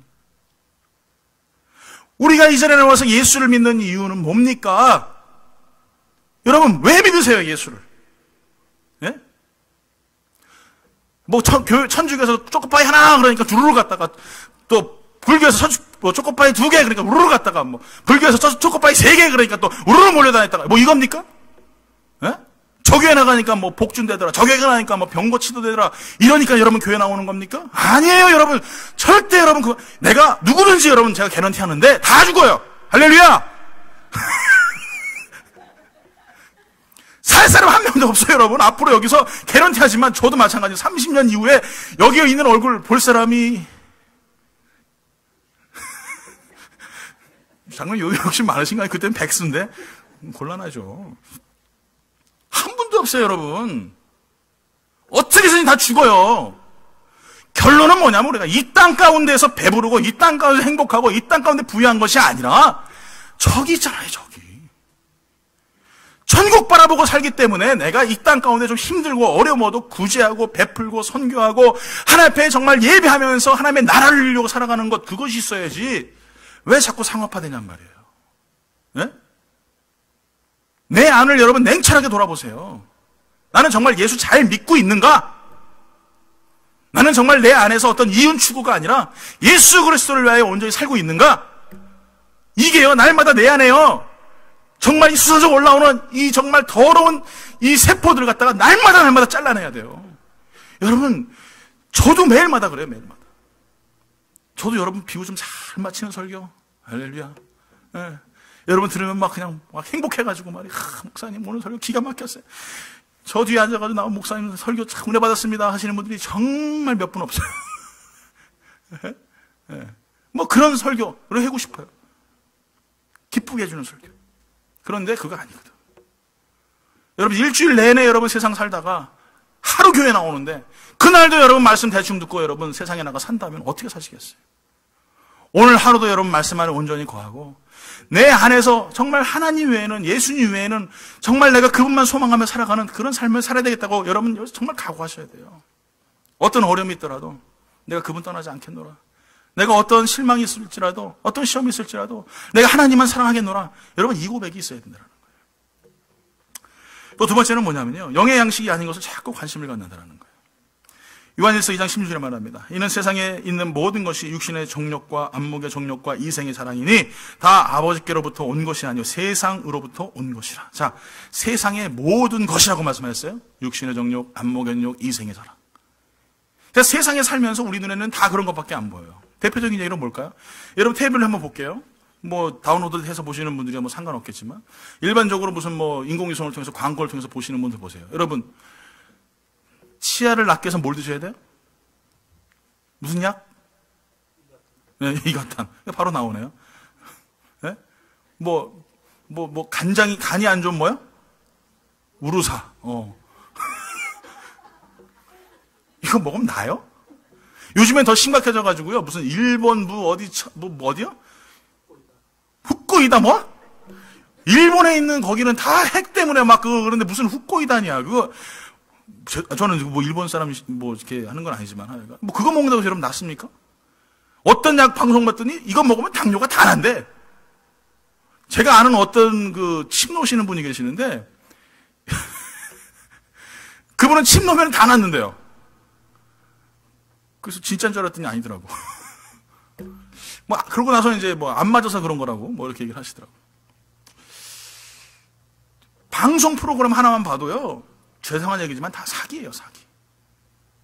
우리가 이 자리에 나와서 예수를 믿는 이유는 뭡니까? 여러분 왜 믿으세요 예수를? 예? 뭐 천주교에서 초코파이 하나 그러니까 두루루 갔다가 또 불교에서 초코파이 2개 그러니까 우르르 갔다가 뭐 불교에서 초코파이 3개 그러니까 또 우르르 몰려다녔다가 뭐 이겁니까? 예? 저 교회 나가니까 뭐 복준되더라. 저 교회 나가니까 뭐 병고 치료되더라. 이러니까 여러분 교회 나오는 겁니까? 아니에요 여러분. 절대 여러분 내가 누구든지 여러분 제가 개런티 하는데 다 죽어요. 할렐루야. 살 사람 한 명도 없어요 여러분. 앞으로 여기서 개런티 하지만 저도 마찬가지로 30년 이후에 여기에 있는 얼굴 볼 사람이 장로님 여기 욕심 많으신가요? 그때는 백수인데 곤란하죠. 한 분도 없어요 여러분. 어떻게든지 다 죽어요. 결론은 뭐냐면 우리가 이 땅 가운데에서 배부르고 이 땅 가운데 행복하고 이 땅 가운데 부유한 것이 아니라 저기 있잖아요 저기. 천국 바라보고 살기 때문에 내가 이 땅 가운데 좀 힘들고 어려워도 구제하고 베풀고 선교하고 하나님 앞에 정말 예배하면서 하나님의 나라를 이루려고 살아가는 것, 그것이 있어야지. 왜 자꾸 상업화되냔 말이에요. 네? 내 안을 여러분 냉철하게 돌아보세요. 나는 정말 예수 잘 믿고 있는가? 나는 정말 내 안에서 어떤 이윤 추구가 아니라 예수 그리스도를 위하여 온전히 살고 있는가? 이게요 날마다 내 안에요 정말 이 수서적 올라오는 이 정말 더러운 이 세포들을 갖다가 날마다 잘라내야 돼요. 여러분 저도 매일마다 그래요. 매일마다 저도 여러분 비유 좀 잘 맞히는 설교 할렐루야. 예. 여러분 들으면 막 그냥 막 행복해가지고 말이야. 목사님 오늘 설교 기가 막혔어요. 저 뒤에 앉아가지고 나온 목사님 설교 참 은혜 받았습니다 하시는 분들이 정말 몇 분 없어요. 예. 뭐 그런 설교를 하고 싶어요. 기쁘게 해주는 설교. 그런데 그거 아니거든. 여러분 일주일 내내 여러분 세상 살다가 하루 교회 나오는데 그날도 여러분 말씀 대충 듣고 여러분 세상에 나가 산다면 어떻게 사시겠어요? 오늘 하루도 여러분 말씀 안에 온전히 거하고 내 안에서 정말 하나님 외에는 예수님 외에는 정말 내가 그분만 소망하며 살아가는 그런 삶을 살아야 되겠다고 여러분 정말 각오하셔야 돼요. 어떤 어려움이 있더라도 내가 그분 떠나지 않겠노라. 내가 어떤 실망이 있을지라도 어떤 시험이 있을지라도 내가 하나님만 사랑하겠노라. 여러분 이 고백이 있어야 된다는 거예요. 또 두 번째는 뭐냐면요. 영의 양식이 아닌 것을 자꾸 관심을 갖는다는 거예요. 요한일서 2장 16절에 말합니다. 이는 세상에 있는 모든 것이 육신의 정욕과 안목의 정욕과 이생의 자랑이니 다 아버지께로부터 온 것이 아니요 세상으로부터 온 것이라. 자, 세상의 모든 것이라고 말씀하셨어요. 육신의 정욕, 안목의 정욕, 이생의 자랑. 그래서 세상에 살면서 우리 눈에는 다 그런 것밖에 안 보여요. 대표적인 얘기는 뭘까요? 여러분 테이블을 한번 볼게요. 뭐 다운로드 해서 보시는 분들이 뭐 상관없겠지만 일반적으로 무슨 뭐 인공위성을 통해서 광고를 통해서 보시는 분들 보세요. 여러분 치아를 낫게 해서 뭘 드셔야 돼요? 무슨 약? 네, 이것탄 바로 나오네요. 네? 간이 안 좋은 뭐요? 우루사. 이거 먹으면 나요? 요즘엔 더 심각해져가지고요. 무슨 일본부 어디요? 훅고이다 뭐? 일본에 있는 거기는 다 핵 때문에 막 그런데 무슨 훅고이다냐? 그거 저는 뭐 일본 사람 뭐 이렇게 하는 건 아니지만 뭐 그거 먹는다고 여러분 낫습니까? 어떤 약 방송 봤더니 이거 먹으면 당뇨가 다 난대. 제가 아는 어떤 그 침 놓으시는 분이 계시는데 그분은 침 놓으면 다 낫는데요. 그래서 진짜인 줄 알았더니 아니더라고. 뭐 그러고 나서 이제 뭐 안 맞아서 그런 거라고 뭐 이렇게 얘기를 하시더라고. 방송 프로그램 하나만 봐도요, 죄송한 얘기지만 다 사기예요, 사기.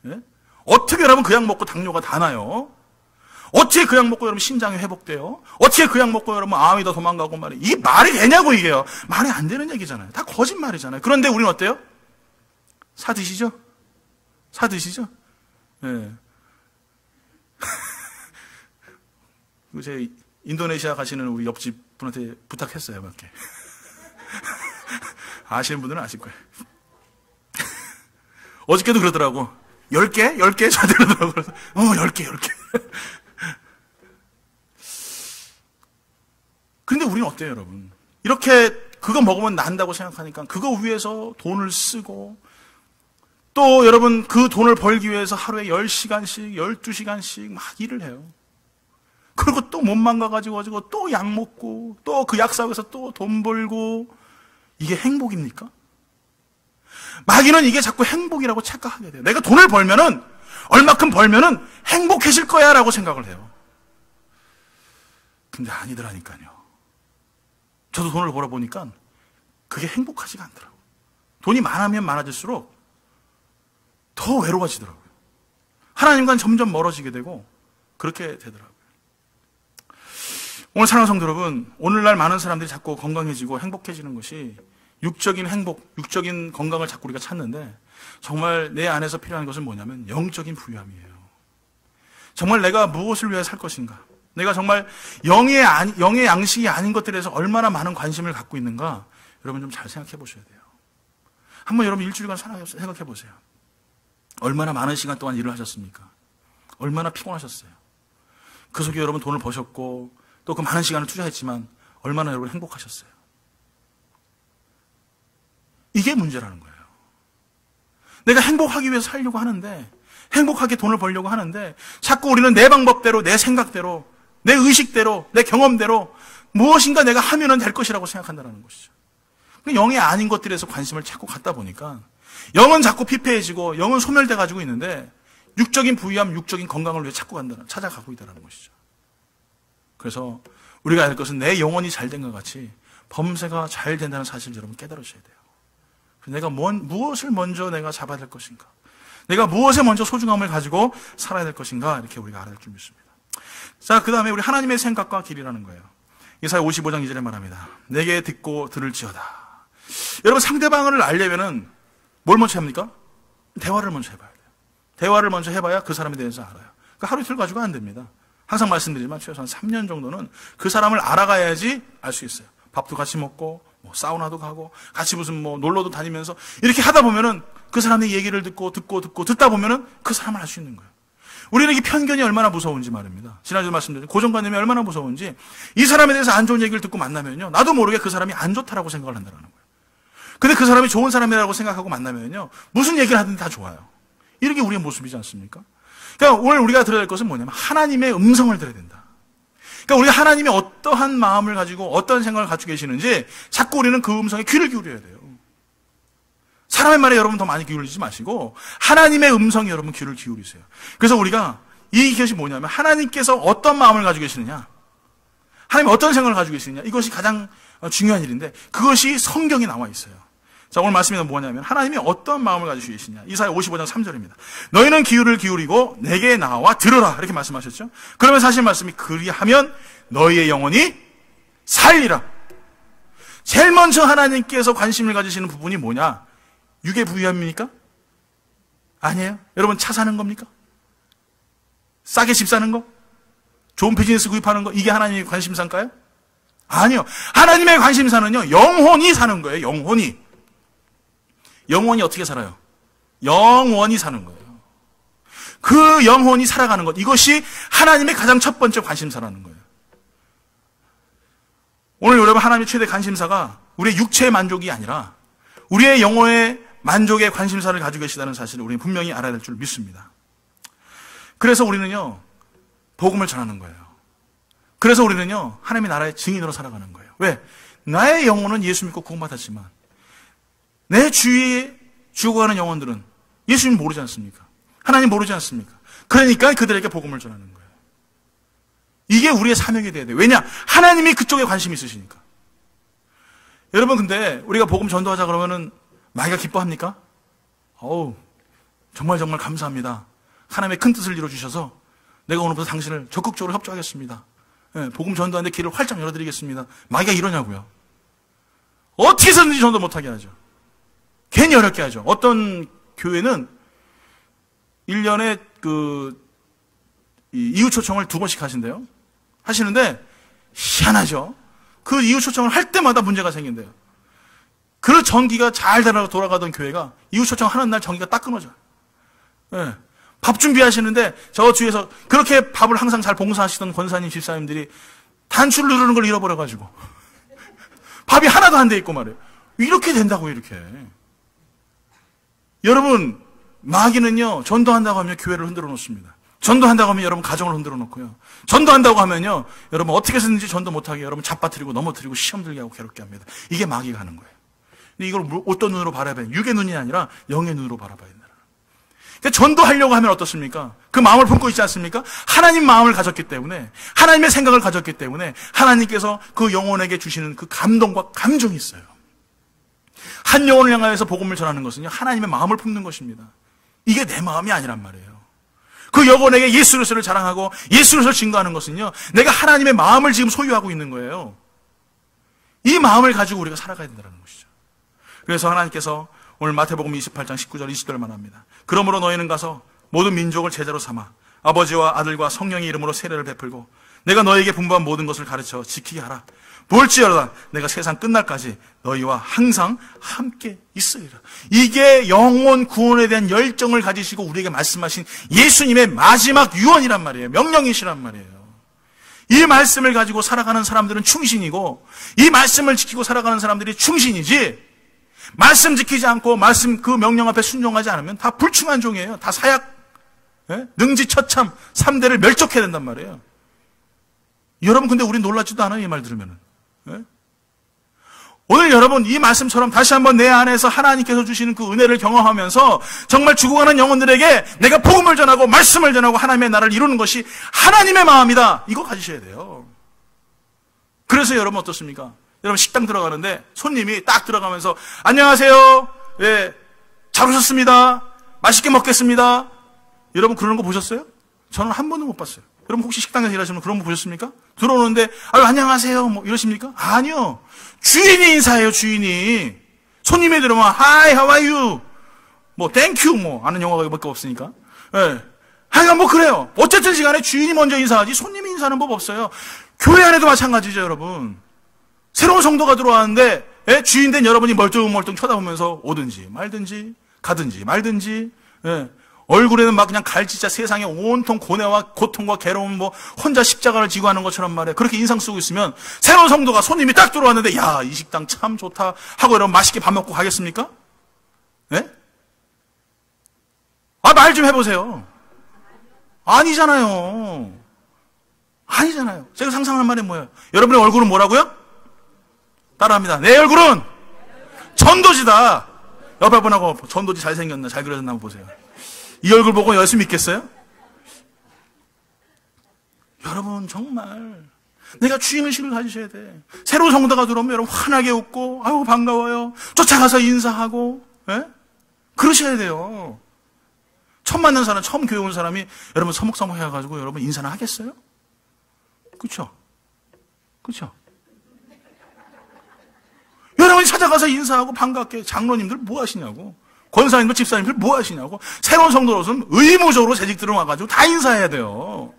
예? 어떻게 여러분 그 약 먹고 당뇨가 다 나요? 어떻게 그 약 먹고 여러분 심장이 회복돼요? 어떻게 그 약 먹고 여러분 암이 더 도망가고 말이에요? 이게 말이 되냐고, 이게요. 말이 안 되는 얘기잖아요. 다 거짓말이잖아요. 그런데 우리는 어때요? 사 드시죠? 사 드시죠? 예. 제 인도네시아 가시는 우리 옆집 분한테 부탁했어요, 몇 개. 아시는 분들은 아실 거예요. 어저께도 그러더라고. 10개? 10개? 저한테 그러더라고. 그래서, 10개, 10개. 근데 우리는 어때요, 여러분? 이렇게 그거 먹으면 난다고 생각하니까 그거 위해서 돈을 쓰고, 또 여러분 그 돈을 벌기 위해서 하루에 10시간씩, 12시간씩 막 일을 해요. 그리고 또 몸만 가가지고 또 약 먹고, 또 그 약 사고서 또 돈 벌고, 이게 행복입니까? 마귀는 이게 자꾸 행복이라고 착각하게 돼요. 내가 돈을 벌면은, 얼마큼 벌면은 행복해질 거야 라고 생각을 해요. 근데 아니더라니까요. 저도 돈을 벌어보니까 그게 행복하지가 않더라고요. 돈이 많으면 많아질수록 더 외로워지더라고요. 하나님과는 점점 멀어지게 되고 그렇게 되더라고요. 오늘 사랑하는 성도 여러분, 오늘날 많은 사람들이 자꾸 건강해지고 행복해지는 것이 육적인 행복, 육적인 건강을 자꾸 우리가 찾는데, 정말 내 안에서 필요한 것은 뭐냐면 영적인 부유함이에요. 정말 내가 무엇을 위해 살 것인가? 내가 정말 영의 양식이 아닌 것들에서 얼마나 많은 관심을 갖고 있는가? 여러분 좀 잘 생각해 보셔야 돼요. 한번 여러분 일주일간 생각해 보세요. 얼마나 많은 시간 동안 일을 하셨습니까? 얼마나 피곤하셨어요? 그 속에 여러분 돈을 버셨고 또 그 많은 시간을 투자했지만 얼마나 여러분 행복하셨어요? 이게 문제라는 거예요. 내가 행복하기 위해서 살려고 하는데, 행복하게 돈을 벌려고 하는데, 자꾸 우리는 내 방법대로, 내 생각대로, 내 의식대로, 내 경험대로 무엇인가 내가 하면은 될 것이라고 생각한다는 것이죠. 영이 아닌 것들에서 관심을 자꾸 갖다 보니까 영은 자꾸 피폐해지고 영은 소멸돼 가지고 있는데, 육적인 부유함, 육적인 건강을 위해 자꾸 찾아가고 있다는 것이죠. 그래서 우리가 알 것은 내 영혼이 잘된 것 같이 범세가 잘 된다는 사실을 여러분 깨달으셔야 돼요. 내가 무엇을 먼저 내가 잡아야 될 것인가? 내가 무엇에 먼저 소중함을 가지고 살아야 될 것인가? 이렇게 우리가 알아야 될 줄 믿습니다. 자, 그 다음에 우리 하나님의 생각과 길이라는 거예요. 이사야 55장 2절에 말합니다. 내게 듣고 들을지어다. 여러분, 상대방을 알려면은 뭘 먼저 합니까? 대화를 먼저 해봐야 돼요. 대화를 먼저 해봐야 그 사람에 대해서 알아요. 그러니까 하루 이틀 가지고 안 됩니다. 항상 말씀드리지만 최소한 3년 정도는 그 사람을 알아가야지 알 수 있어요. 밥도 같이 먹고, 뭐 사우나도 가고, 같이 무슨 뭐 놀러도 다니면서 이렇게 하다 보면은 그 사람의 얘기를 듣다 보면은 그 사람을 알 수 있는 거예요. 우리는 이 편견이 얼마나 무서운지 말입니다. 지난주에 말씀드린 고정관념이 얼마나 무서운지, 이 사람에 대해서 안 좋은 얘기를 듣고 만나면요, 나도 모르게 그 사람이 안 좋다라고 생각을 한다는 거예요. 근데 그 사람이 좋은 사람이라고 생각하고 만나면요, 무슨 얘기를 하든지 다 좋아요. 이렇게 우리의 모습이지 않습니까? 그러니까 오늘 우리가 들어야 될 것은 뭐냐면 하나님의 음성을 들어야 된다. 그러니까 우리가 하나님이 어떠한 마음을 가지고 어떤 생각을 가지고 계시는지 자꾸 우리는 그 음성에 귀를 기울여야 돼요. 사람의 말에 여러분 더 많이 기울이지 마시고 하나님의 음성에 여러분 귀를 기울이세요. 그래서 우리가 이것이 뭐냐면 하나님께서 어떤 마음을 가지고 계시느냐, 하나님이 어떤 생각을 가지고 계시느냐, 이것이 가장 중요한 일인데 그것이 성경에 나와 있어요. 자, 오늘 말씀이 뭐냐면 하나님이 어떤 마음을 가지고 계시냐. 이사야 55장 3절입니다. 너희는 귀를 기울이고 내게 나와 들으라. 이렇게 말씀하셨죠. 그러면 사실 말씀이 그리하면 너희의 영혼이 살리라. 제일 먼저 하나님께서 관심을 가지시는 부분이 뭐냐? 육의 부유함입니까? 아니에요. 여러분 차 사는 겁니까? 싸게 집 사는 거? 좋은 비즈니스 구입하는 거? 이게 하나님의 관심사일까요? 아니요. 하나님의 관심사는요, 영혼이 사는 거예요. 영혼이. 영혼이 어떻게 살아요? 영원히 사는 거예요. 그 영혼이 살아가는 것, 이것이 하나님의 가장 첫 번째 관심사라는 거예요. 오늘 여러분, 하나님의 최대 관심사가 우리의 육체의 만족이 아니라 우리의 영혼의 만족의 관심사를 가지고 계시다는 사실을 우리는 분명히 알아야 될 줄 믿습니다. 그래서 우리는요, 복음을 전하는 거예요. 그래서 우리는요, 하나님의 나라의 증인으로 살아가는 거예요. 왜? 나의 영혼은 예수 믿고 구원받았지만 내 주위에 죽어가는 영혼들은 예수님 모르지 않습니까? 하나님 모르지 않습니까? 그러니까 그들에게 복음을 전하는 거예요. 이게 우리의 사명이 돼야 돼요. 왜냐? 하나님이 그쪽에 관심이 있으시니까. 여러분, 근데 우리가 복음 전도하자 그러면은 마귀가 기뻐합니까? 어우, 정말 감사합니다. 하나님의 큰 뜻을 이루어주셔서 내가 오늘부터 당신을 적극적으로 협조하겠습니다. 예, 복음 전도하는데 길을 활짝 열어드리겠습니다. 마귀가 이러냐고요. 어떻게 해서든지 전도 못하게 하죠. 괜히 어렵게 하죠. 어떤 교회는 1년에 이웃 초청을 2번씩 하신대요. 하시는데 희한하죠. 그 이웃 초청을 할 때마다 문제가 생긴대요. 그 전기가 잘 돌아가던 교회가 이웃 초청 하는 날 전기가 딱 끊어져요. 예. 밥 준비하시는데 저 주위에서 그렇게 밥을 항상 잘 봉사하시던 권사님, 집사님들이 단추를 누르는 걸 잃어버려가지고 밥이 하나도 안 돼 있고 말이에요. 이렇게 된다고 이렇게. 여러분, 마귀는요, 전도한다고 하면 교회를 흔들어 놓습니다. 전도한다고 하면 여러분 가정을 흔들어 놓고요. 전도한다고 하면요, 여러분 어떻게 해서든지 전도 못하게 여러분 잡아뜨리고 넘어뜨리고 시험 들게 하고 괴롭게 합니다. 이게 마귀가 하는 거예요. 근데 이걸 어떤 눈으로 바라봐야 돼요? 육의 눈이 아니라 영의 눈으로 바라봐야 된다. 그러니까 전도하려고 하면 어떻습니까? 그 마음을 품고 있지 않습니까? 하나님 마음을 가졌기 때문에, 하나님의 생각을 가졌기 때문에 하나님께서 그 영혼에게 주시는 그 감동과 감정이 있어요. 한 영혼을 향하여서 복음을 전하는 것은요, 하나님의 마음을 품는 것입니다. 이게 내 마음이 아니란 말이에요. 그 영혼에게 예수 그리스도를 자랑하고 예수 그리스도를 증거하는 것은요, 내가 하나님의 마음을 지금 소유하고 있는 거예요. 이 마음을 가지고 우리가 살아가야 된다는 것이죠. 그래서 하나님께서 오늘 마태복음 28장 19절 20절만 합니다. 그러므로 너희는 가서 모든 민족을 제자로 삼아 아버지와 아들과 성령의 이름으로 세례를 베풀고 내가 너희에게 분부한 모든 것을 가르쳐 지키게 하라. 볼지어다 내가 세상 끝날까지 너희와 항상 함께 있으리라. 이게 영혼 구원에 대한 열정을 가지시고 우리에게 말씀하신 예수님의 마지막 유언이란 말이에요. 명령이시란 말이에요. 이 말씀을 가지고 살아가는 사람들은 충신이고, 이 말씀을 지키고 살아가는 사람들이 충신이지, 말씀 지키지 않고 말씀 그 명령 앞에 순종하지 않으면 다 불충한 종이에요. 다 사약, 능지처참 3대를 멸족해야 된단 말이에요. 여러분, 근데 우린 놀랍지도 않아요, 이 말 들으면은. 오늘 여러분, 이 말씀처럼 다시 한번 내 안에서 하나님께서 주시는 그 은혜를 경험하면서 정말 죽어가는 영혼들에게 내가 복음을 전하고 말씀을 전하고 하나님의 나라를 이루는 것이 하나님의 마음이다. 이거 가지셔야 돼요. 그래서 여러분 어떻습니까? 여러분 식당 들어가는데 손님이 딱 들어가면서 안녕하세요. 예, 잘 오셨습니다. 맛있게 먹겠습니다. 여러분 그러는 거 보셨어요? 저는 한 번도 못 봤어요. 여러분 혹시 식당에서 일하시면 그런 거 보셨습니까? 들어오는데 아유 안녕하세요 뭐 이러십니까? 아니요. 주인이 인사해요. 주인이. 손님이 들어오면 Hi, how are you? 뭐 Thank you 뭐 아는 영어가 밖에 없으니까. 예. 하여간 뭐 그래요. 어쨌든 시간에 주인이 먼저 인사하지 손님이 인사하는 법 없어요. 교회 안에도 마찬가지죠, 여러분. 새로운 성도가 들어왔는데 주인 된 여러분이 멀뚱멀뚱 쳐다보면서 오든지 말든지 가든지 말든지 얼굴에는 막 그냥 갈지자 세상에 온통 고뇌와 고통과 괴로움 뭐 혼자 십자가를 지고 하는 것처럼 말이에요. 그렇게 인상 쓰고 있으면 새로운 성도가 손님이 딱 들어왔는데 야, 이 식당 참 좋다 하고 여러분 맛있게 밥 먹고 가겠습니까? 예? 아, 말 좀 해보세요. 아니잖아요. 아니잖아요. 제가 상상하는 말이 뭐예요? 여러분의 얼굴은 뭐라고요? 따라합니다. 내 얼굴은 전도지다. 옆에 분하고 전도지 잘생겼나 잘 그려졌나 한번 보세요. 이 얼굴 보고 예수 믿겠어요? 여러분 정말 내가 주인의식을 가지셔야 돼. 새로운 성도가 들어오면 여러분 환하게 웃고 아유 반가워요. 쫓아가서 인사하고 그러셔야 돼요. 처음 만난 사람, 처음 교회 온 사람이 여러분 서먹서먹 해가지고 여러분 인사는 하겠어요? 그렇죠? 그렇죠? 여러분이 찾아가서 인사하고 반갑게 장로님들 뭐 하시냐고, 권사님들 집사님들 뭐 하시냐고, 새로운 성도로서는 의무적으로 재직 들어와가지고 다 인사해야 돼요.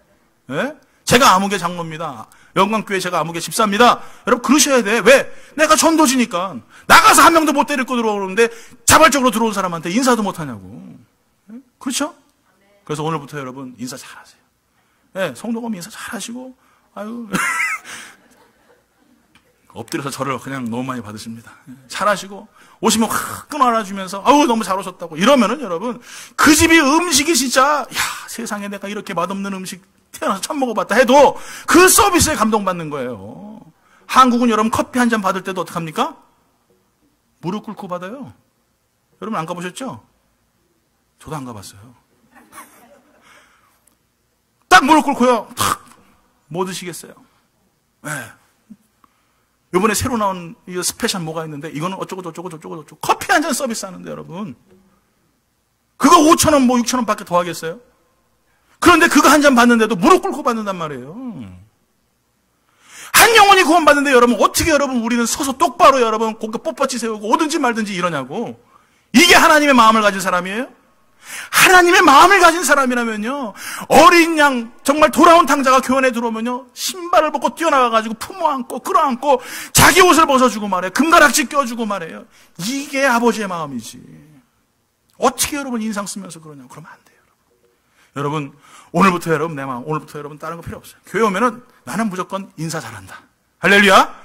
예? 제가 아무개 장로입니다. 영광교회 제가 아무개 집사입니다. 여러분 그러셔야 돼. 왜? 내가 전도지니까. 나가서 한 명도 못 데리고 들어오는데 자발적으로 들어온 사람한테 인사도 못 하냐고. 예? 그렇죠? 그래서 오늘부터 여러분 인사 잘하세요. 예, 성도가 인사 잘하시고 아유 엎드려서 저를 그냥 너무 많이 받으십니다. 잘하시고 오시면 확 끊어안아주면서 아우 너무 잘 오셨다고 이러면은 여러분 그 집이 음식이 진짜 야 세상에 내가 이렇게 맛없는 음식 태어나서 처음 먹어봤다 해도 그 서비스에 감동받는 거예요. 한국은 여러분 커피 한 잔 받을 때도 어떡합니까? 무릎 꿇고 받아요. 여러분 안 가보셨죠? 저도 안 가봤어요. 딱 무릎 꿇고요. 탁! 뭐 드시겠어요? 네. 이번에 새로 나온 이 스페셜 뭐가 있는데 이거는 어쩌고 커피 한 잔 서비스 하는데 여러분. 그거 5,000원 뭐 6,000원 밖에 더 하겠어요? 그런데 그거 한 잔 받는데도 무릎 꿇고 받는단 말이에요. 한 영혼이 구원받는데 여러분 어떻게 여러분 우리는 서서 똑바로 여러분 고개 뻣뻣이 세우고 오든지 말든지 이러냐고. 이게 하나님의 마음을 가진 사람이에요? 하나님의 마음을 가진 사람이라면요, 어린 양 정말 돌아온 탕자가 교회에 들어오면요 신발을 벗고 뛰어나가가지고 품어 안고 끌어안고 자기 옷을 벗어주고 말해요. 금가락지 껴주고 말해요. 이게 아버지의 마음이지. 어떻게 여러분 인상 쓰면서 그러냐고. 그러면 안 돼요. 여러분 오늘부터 여러분 내 마음, 오늘부터 여러분 다른 거 필요 없어요. 교회 오면은 나는 무조건 인사 잘한다. 할렐루야.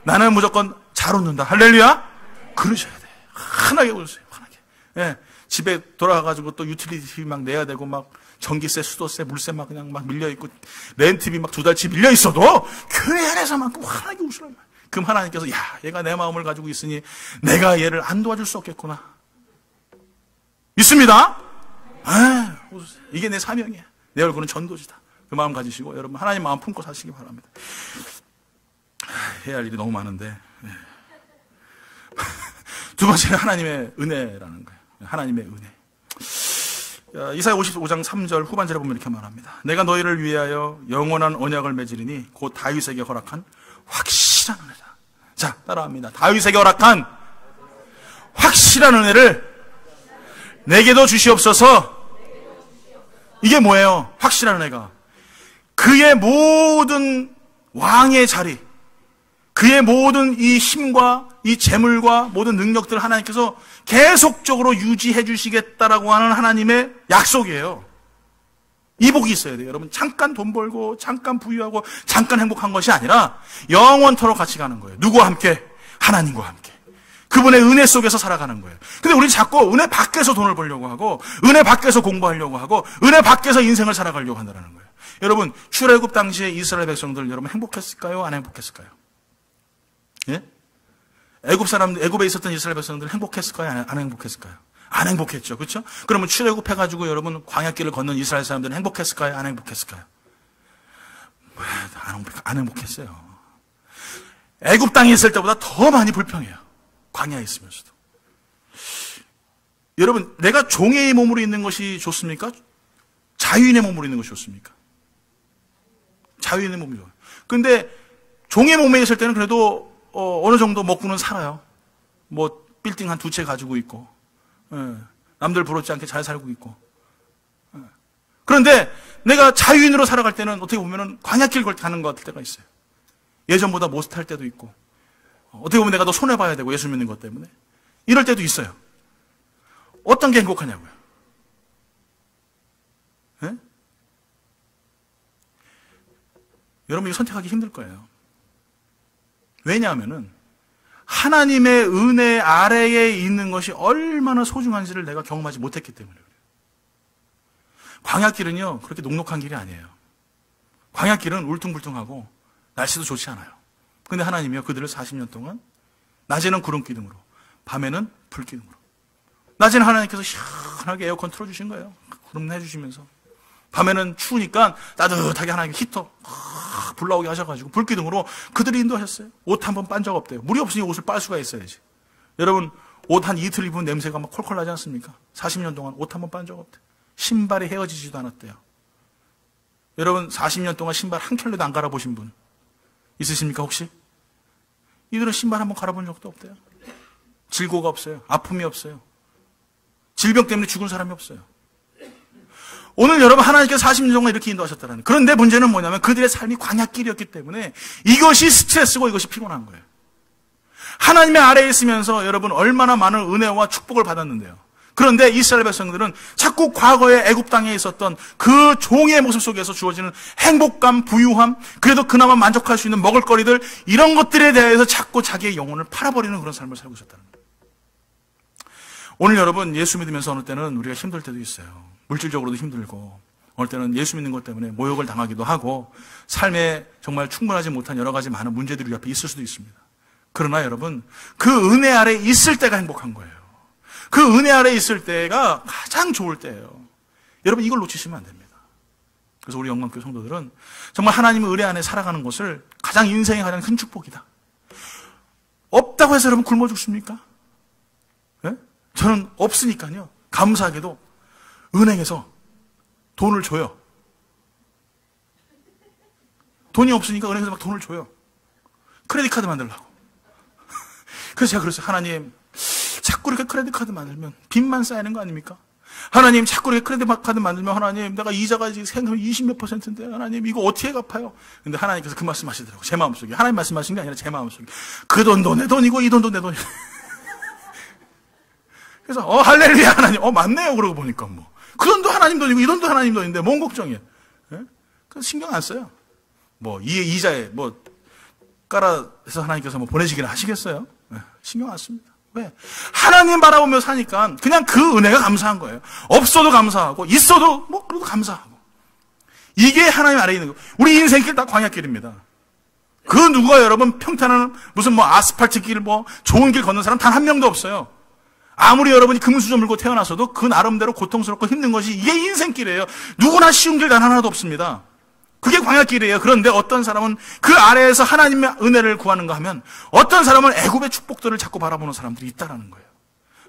나는 무조건 잘 웃는다. 할렐루야. 그러셔야 돼. 환하게 웃으세요. 환하게. 예. 집에 돌아가가지고 또 유틸리티 막 내야 되고 막 전기세, 수도세, 물세 막 그냥 막 밀려있고 렌트비 막 2달치 밀려있어도 교회 안에서만큼 환하게 웃으라고. 그럼 하나님께서 야, 얘가 내 마음을 가지고 있으니 내가 얘를 안 도와줄 수 없겠구나. 믿습니다? 아, 이게 내 사명이야. 내 얼굴은 전도지다. 그 마음 가지시고 여러분 하나님 마음 품고 사시기 바랍니다. 해야 할 일이 너무 많은데 두 번째는 하나님의 은혜라는 거예요. 하나님의 은혜. 이사야 55장 3절 후반절에 보면 이렇게 말합니다. 내가 너희를 위하여 영원한 언약을 맺으리니 곧 다윗에게 허락한 확실한 은혜다. 자, 따라합니다. 다윗에게 허락한 확실한 은혜를 내게도 주시옵소서. 이게 뭐예요? 확실한 은혜가 그의 모든 왕의 자리, 그의 모든 이 힘과 이 재물과 모든 능력들을 하나님께서 계속적으로 유지해 주시겠다라고 하는 하나님의 약속이에요. 이 복이 있어야 돼요. 여러분 잠깐 돈 벌고 잠깐 부유하고 잠깐 행복한 것이 아니라 영원토록 같이 가는 거예요. 누구와 함께? 하나님과 함께. 그분의 은혜 속에서 살아가는 거예요. 근데 우리는 자꾸 은혜 밖에서 돈을 벌려고 하고 은혜 밖에서 공부하려고 하고 은혜 밖에서 인생을 살아가려고 한다는 거예요. 여러분 출애굽 당시에 이스라엘 백성들 여러분 행복했을까요? 안 행복했을까요? 예? 애굽에 있었던 이스라엘 백성들 행복했을까요? 안 행복했을까요? 안 행복했죠. 그렇죠? 그러면 출애굽해가지고 여러분 광야길을 걷는 이스라엘 사람들은 행복했을까요? 안 행복했을까요? 안 행복했어요. 애굽 땅에 있을 때보다 더 많이 불평해요. 광야에 있으면서도. 여러분 내가 종의 몸으로 있는 것이 좋습니까? 자유인의 몸으로 있는 것이 좋습니까? 자유인의 몸이 좋아요. 근데 종의 몸에 있을 때는 그래도 어느 정도 먹고는 살아요. 뭐 빌딩 한 2채 가지고 있고 남들 부럽지 않게 잘 살고 있고. 그런데 내가 자유인으로 살아갈 때는 어떻게 보면은 광야길 가는 것 같을 때가 있어요. 예전보다 못 탈 때도 있고 어떻게 보면 내가 더 손해봐야 되고 예수 믿는 것 때문에 이럴 때도 있어요. 어떤 게 행복하냐고요. 네? 여러분 이거 선택하기 힘들 거예요. 왜냐하면은 하나님의 은혜 아래에 있는 것이 얼마나 소중한지를 내가 경험하지 못했기 때문에 그래요. 광야길은요 그렇게 녹록한 길이 아니에요. 광야길은 울퉁불퉁하고 날씨도 좋지 않아요. 근데 하나님이요 그들을 40년 동안 낮에는 구름 기둥으로 밤에는 불 기둥으로, 낮에는 하나님께서 시원하게 에어컨 틀어주신 거예요. 구름 내주시면서 밤에는 추우니까 따뜻하게 하나님 히터 불 나오게 하셔가지고 불기둥으로 그들이 인도하셨어요. 옷 한 번 빤 적 없대요. 물이 없으니 옷을 빨 수가 있어야지. 여러분 옷 한 이틀 입으면 냄새가 막 콜콜 나지 않습니까? 40년 동안 옷 한 번 빤 적 없대요. 신발이 헤어지지도 않았대요. 여러분 40년 동안 신발 한 켤레도 안 갈아보신 분 있으십니까 혹시? 이들은 신발 한 번 갈아본 적도 없대요. 질고가 없어요. 아픔이 없어요. 질병 때문에 죽은 사람이 없어요. 오늘 여러분 하나님께서 40년 동안 이렇게 인도하셨다는. 그런데 문제는 뭐냐면 그들의 삶이 광야길이었기 때문에 이것이 스트레스고 이것이 피곤한 거예요. 하나님의 아래에 있으면서 여러분 얼마나 많은 은혜와 축복을 받았는데요. 그런데 이스라엘 백성들은 자꾸 과거에 애굽 땅에 있었던 그 종의 모습 속에서 주어지는 행복감, 부유함, 그래도 그나마 만족할 수 있는 먹을거리들 이런 것들에 대해서 자꾸 자기의 영혼을 팔아버리는 그런 삶을 살고 있었다는 거예요. 오늘 여러분 예수 믿으면서 어느 때는 우리가 힘들 때도 있어요. 물질적으로도 힘들고 어느 때는 예수 믿는 것 때문에 모욕을 당하기도 하고 삶에 정말 충분하지 못한 여러 가지 많은 문제들이 우리 앞에 있을 수도 있습니다. 그러나 여러분, 그 은혜 아래 있을 때가 행복한 거예요. 그 은혜 아래 있을 때가 가장 좋을 때예요. 여러분, 이걸 놓치시면 안 됩니다. 그래서 우리 영광교회 성도들은 정말 하나님의 은혜 안에 살아가는 것을 가장 인생의 가장 큰 축복이다. 없다고 해서 여러분 굶어 죽습니까? 네? 저는 없으니까요. 감사하게도 은행에서 돈을 줘요. 돈이 없으니까 은행에서 막 돈을 줘요. 크레딧 카드 만들려고. 그래서 제가 그랬어요. 하나님, 자꾸 이렇게 크레딧 카드 만들면 빚만 쌓이는 거 아닙니까? 하나님, 자꾸 이렇게 크레딧 카드 만들면 하나님, 내가 이자가 생각하면 20몇 %인데 하나님, 이거 어떻게 갚아요? 근데 하나님께서 그 말씀 하시더라고요. 제 마음속에. 하나님 말씀하신 게 아니라 제 마음속에. 그 돈도 내 돈이고 이 돈도 내 돈이고. 그래서 할렐루야 하나님. 맞네요. 그러고 보니까 뭐. 그 돈도 하나님 돈이고 이 돈도 하나님 돈인데 뭔 걱정이에요? 예? 그래서 신경 안 써요. 뭐 이자에 뭐 깔아서 하나님께서 뭐 보내시기를 하시겠어요? 예, 신경 안 씁니다. 왜? 하나님 바라보며 사니까 그냥 그 은혜가 감사한 거예요. 없어도 감사하고 있어도 뭐 그래도 감사하고. 이게 하나님 아래에 있는 거. 우리 인생길 다 광야길입니다. 그 누가 여러분 평탄한 무슨 뭐 아스팔트 길 뭐 좋은 길 걷는 사람 단 한 명도 없어요. 아무리 여러분이 금수저 물고 태어나서도 그 나름대로 고통스럽고 힘든 것이 이게 인생길이에요. 누구나 쉬운 길 단 하나도 없습니다. 그게 광야길이에요. 그런데 어떤 사람은 그 아래에서 하나님의 은혜를 구하는가 하면 어떤 사람은 애굽의 축복들을 자꾸 바라보는 사람들이 있다라는 거예요.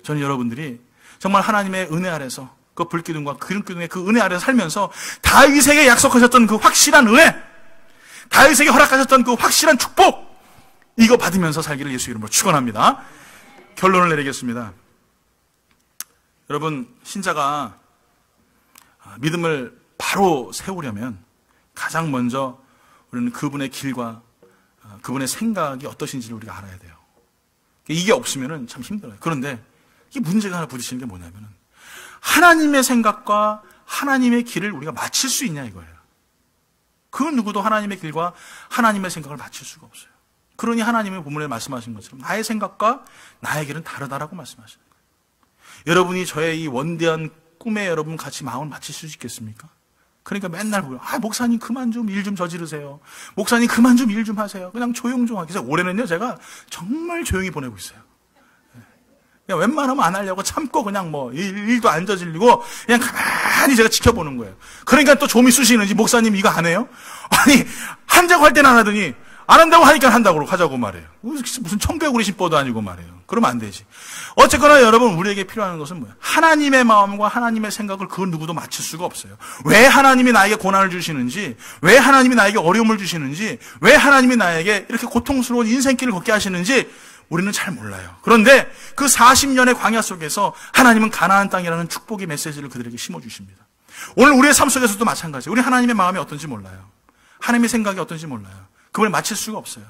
저는 여러분들이 정말 하나님의 은혜 아래서 그 불기둥과 기름기둥의 그 은혜 아래서 살면서 다윗에게 약속하셨던 그 확실한 은혜, 다윗에게 허락하셨던 그 확실한 축복, 이거 받으면서 살기를 예수 이름으로 축원합니다. 결론을 내리겠습니다. 여러분, 신자가 믿음을 바로 세우려면 가장 먼저 우리는 그분의 길과 그분의 생각이 어떠신지를 우리가 알아야 돼요. 이게 없으면 참 힘들어요. 그런데 이 문제가 하나 부딪히는 게 뭐냐면 하나님의 생각과 하나님의 길을 우리가 맞출 수 있냐 이거예요. 그 누구도 하나님의 길과 하나님의 생각을 맞출 수가 없어요. 그러니 하나님의 본문에 말씀하신 것처럼 나의 생각과 나의 길은 다르다라고 말씀하시는 거예요. 여러분이 저의 이 원대한 꿈에 여러분 같이 마음을 맞출 수 있겠습니까? 그러니까 맨날 보여. 목사님 그만 좀 일 좀 저지르세요. 목사님 그만 좀 일 좀 하세요. 그냥 조용 좀 하게. 그래서 올해는요 제가 정말 조용히 보내고 있어요. 그냥 웬만하면 안 하려고 참고 그냥 뭐 일도 안 저질리고 그냥 가만히 제가 지켜보는 거예요. 그러니까 또 좀이 쑤시는지 목사님 이거 안 해요? 아니 한다고 할 때는 안 하더니 안 한다고 하니까 한다고 하자고 말해요. 무슨 청개구리 심보도 아니고 말해요. 그러면 안 되지. 어쨌거나 여러분 우리에게 필요한 것은 뭐예요? 하나님의 마음과 하나님의 생각을 그 누구도 맞출 수가 없어요. 왜 하나님이 나에게 고난을 주시는지, 왜 하나님이 나에게 어려움을 주시는지, 왜 하나님이 나에게 이렇게 고통스러운 인생길을 걷게 하시는지 우리는 잘 몰라요. 그런데 그 40년의 광야 속에서 하나님은 가나안 땅이라는 축복의 메시지를 그들에게 심어주십니다. 오늘 우리의 삶 속에서도 마찬가지예요. 우리 하나님의 마음이 어떤지 몰라요. 하나님의 생각이 어떤지 몰라요. 그걸 맞힐 수가 없어요.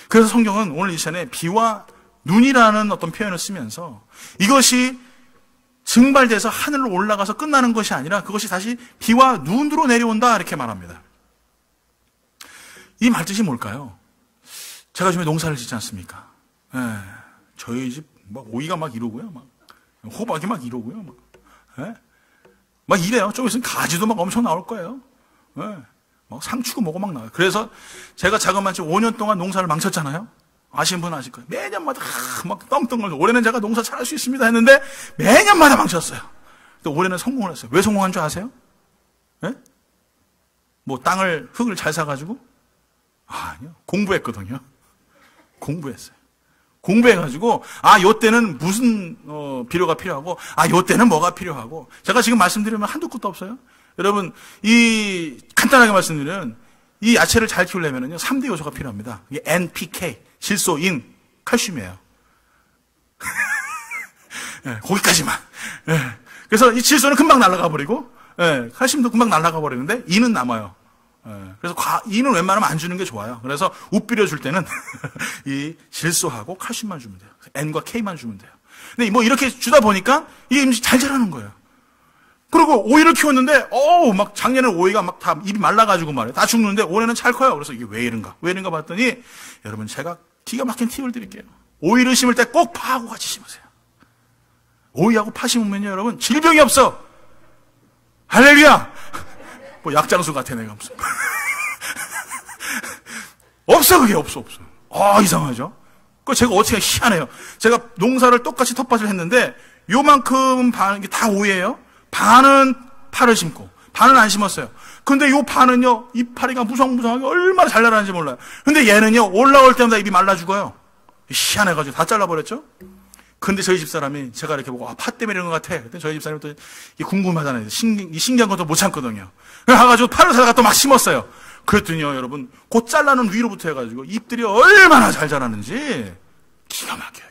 그래서 성경은 오늘 이 시간에 비와 눈이라는 어떤 표현을 쓰면서 이것이 증발돼서 하늘로 올라가서 끝나는 것이 아니라 그것이 다시 비와 눈으로 내려온다 이렇게 말합니다. 이 말뜻이 뭘까요? 제가 요즘에 농사를 짓지 않습니까? 저희 집 막 오이가 막 이러고요, 막 호박이 막 이러고요, 막 이래요. 좀 있으면 가지도 막 엄청 나올 거예요. 막 상추고 뭐고 막 나와요. 그래서 제가 자그마치 5년 동안 농사를 망쳤잖아요. 아시는 분은 아실 거예요. 매년마다 막 떵떵 걸고 올해는 제가 농사 잘할 수 있습니다 했는데 매년마다 망쳤어요. 근데 올해는 성공을 했어요. 왜 성공한 줄 아세요? 뭐 흙을 잘 사가지고? 아니요. 공부했거든요. 공부했어요. 공부해가지고 요 때는 무슨 비료가 필요하고 요 때는 뭐가 필요하고 제가 지금 말씀드리면 한두 끝도 없어요. 여러분 간단하게 말씀드리면 이 야채를 잘 키우려면요 3대 요소가 필요합니다. 이게 NPK, 질소, 인, 칼슘이에요. 거기까지만. 그래서 이 질소는 금방 날아가 버리고 칼슘도 금방 날아가 버리는데 인은 남아요. 그래서 인은 웬만하면 안 주는 게 좋아요. 그래서 웃비려 줄 때는 이 질소하고 칼슘만 주면 돼요. N과 K만 주면 돼요. 근데 뭐 이렇게 주다 보니까 이게 잘 자라는 거예요. 그리고 오이를 키웠는데 막 작년에는 오이가 막 다 입이 말라가지고 말이에요. 다 죽는데 올해는 잘 커요. 그래서 이게 왜 이런가 봤더니 여러분 제가 기가 막힌 팁을 드릴게요. 오이를 심을 때 꼭 파하고 같이 심으세요. 오이하고 파 심으면요 여러분 질병이 없어. 할렐루야. 뭐 약장수 같아, 내가 무슨. 없어, 그게 없어. 이상하죠? 그 제가 어떻게 희한해요. 제가 농사를 똑같이 텃밭을 했는데, 요만큼 반, 이게 다 오이예요. 반은 파를 심고, 반은 안 심었어요. 근데 요 반은요, 이파리가 무성무성하게 얼마나 잘 자라는지 몰라요. 근데 얘는요, 올라올 때마다 입이 말라 죽어요. 희한해가지고 다 잘라버렸죠? 근데 저희 집사람이 제가 이렇게 보고, 파 때문에 이런 것 같아. 그때 저희 집사람이 또 궁금하잖아요. 신기한 것도 못 참거든요. 그래가지고 파를 사다가 또 막 심었어요. 그랬더니요, 여러분, 곧 잘라는 위로부터 해가지고 잎들이 얼마나 잘 자라는지 기가 막혀요.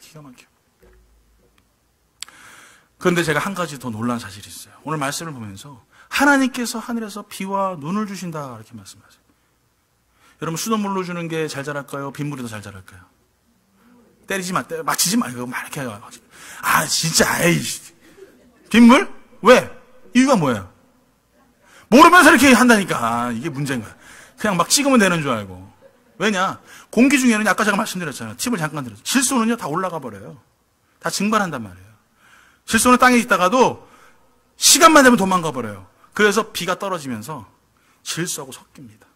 그런데 제가 한 가지 더 놀란 사실이 있어요. 오늘 말씀을 보면서 하나님께서 하늘에서 비와 눈을 주신다 이렇게 말씀하세요. 여러분, 수돗물로 주는 게 잘 자랄까요? 빗물이 더 잘 자랄까요? 때리지 마, 맞히지 마. 이거 막 이렇게 해가지고. 진짜, 빗물? 왜? 이유가 뭐예요? 모르면서 이렇게 한다니까. 이게 문제인 거야. 그냥 막 찍으면 되는 줄 알고. 왜냐? 공기 중에는 아까 제가 말씀드렸잖아요. 팁을 잠깐 드렸죠. 질소는요, 다 올라가 버려요. 다 증발한단 말이에요. 질소는 땅에 있다가도 시간만 되면 도망가 버려요. 그래서 비가 떨어지면서 질소하고 섞입니다.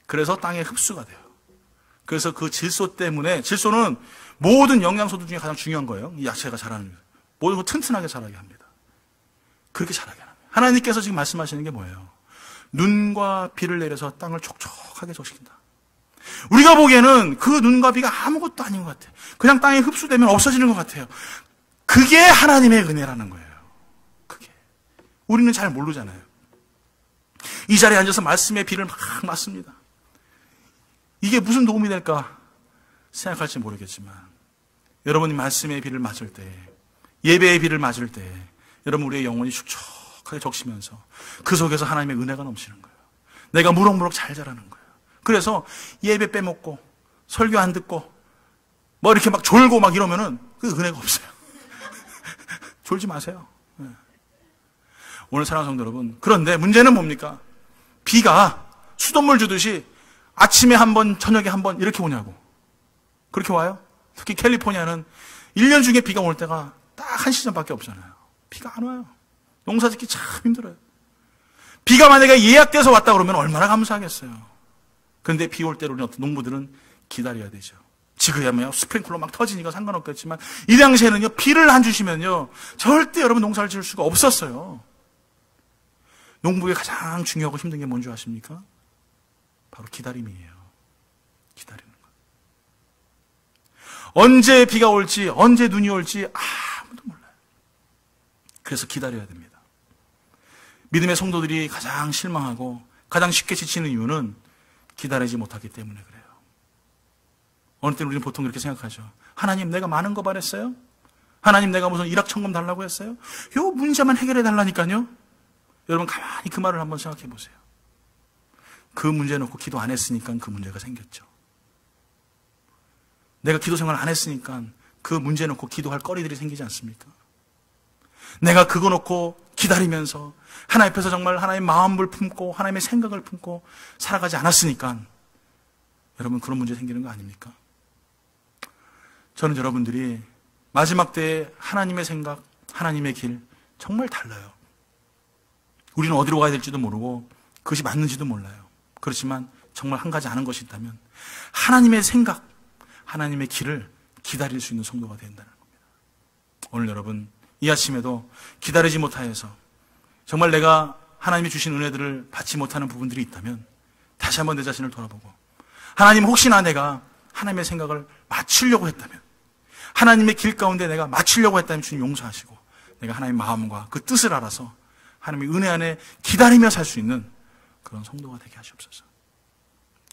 그래서 땅에 흡수가 돼요. 그래서 그 질소 때문에, 질소는 모든 영양소들 중에 가장 중요한 거예요. 이 야채가 자라는 거예요. 모든 거 튼튼하게 자라게 합니다. 그렇게 자라게 합니다. 하나님께서 지금 말씀하시는 게 뭐예요? 눈과 비를 내려서 땅을 촉촉하게 적신다. 우리가 보기에는 그 눈과 비가 아무것도 아닌 것 같아요. 그냥 땅에 흡수되면 없어지는 것 같아요. 그게 하나님의 은혜라는 거예요. 그게. 우리는 잘 모르잖아요. 이 자리에 앉아서 말씀의 비를 막 맞습니다. 이게 무슨 도움이 될까 생각할지 모르겠지만, 여러분이 말씀의 비를 맞을 때, 예배의 비를 맞을 때, 여러분 우리의 영혼이 축축하게 적시면서 그 속에서 하나님의 은혜가 넘치는 거예요. 내가 무럭무럭 잘 자라는 거예요. 그래서 예배 빼먹고 설교 안 듣고 뭐 이렇게 막 졸고 막 이러면은 그 은혜가 없어요. 졸지 마세요. 오늘 사랑하는 성도 여러분, 그런데 문제는 뭡니까? 비가 수돗물 주듯이 아침에 한 번, 저녁에 한 번 이렇게 오냐고. 그렇게 와요? 특히 캘리포니아는 1년 중에 비가 올 때가 딱 한 시즌밖에 없잖아요. 비가 안 와요. 농사 짓기 참 힘들어요. 비가 만약에 예약돼서 왔다 그러면 얼마나 감사하겠어요. 그런데 비 올 때로 어떤 농부들은 기다려야 되죠. 지금이야 스프링클러 막 터지니까 상관없겠지만, 이 당시에는요, 비를 안 주시면요, 절대 여러분 농사를 지을 수가 없었어요. 농부의 가장 중요하고 힘든 게 뭔지 아십니까? 바로 기다림이에요. 기다리는 거. 언제 비가 올지, 언제 눈이 올지 아무도 몰라요. 그래서 기다려야 됩니다. 믿음의 성도들이 가장 실망하고 가장 쉽게 지치는 이유는 기다리지 못하기 때문에 그래요. 어느 때는 우리는 보통 그렇게 생각하죠. 하나님, 내가 많은 거 바랬어요? 하나님, 내가 무슨 일확천금 달라고 했어요? 요 문제만 해결해 달라니까요. 여러분 가만히 그 말을 한번 생각해 보세요. 그 문제 놓고 기도 안 했으니까 그 문제가 생겼죠. 내가 기도 생활 안 했으니까 그 문제 놓고 기도할 거리들이 생기지 않습니까? 내가 그거 놓고 기다리면서 하나님 앞에서 정말 하나님의 마음을 품고 하나님의 생각을 품고 살아가지 않았으니까 여러분 그런 문제 생기는 거 아닙니까? 저는 여러분들이 마지막 때에 하나님의 생각, 하나님의 길 정말 달라요. 우리는 어디로 가야 될지도 모르고 그것이 맞는지도 몰라요. 그렇지만 정말 한 가지 아는 것이 있다면 하나님의 생각, 하나님의 길을 기다릴 수 있는 성도가 된다는 겁니다. 오늘 여러분 이 아침에도 기다리지 못하여서 정말 내가 하나님이 주신 은혜들을 받지 못하는 부분들이 있다면 다시 한번 내 자신을 돌아보고, 하나님, 혹시나 내가 하나님의 생각을 맞추려고 했다면, 하나님의 길 가운데 내가 맞추려고 했다면 주님 용서하시고 내가 하나님의 마음과 그 뜻을 알아서 하나님의 은혜 안에 기다리며 살 수 있는 그런 성도가 되게 하시옵소서.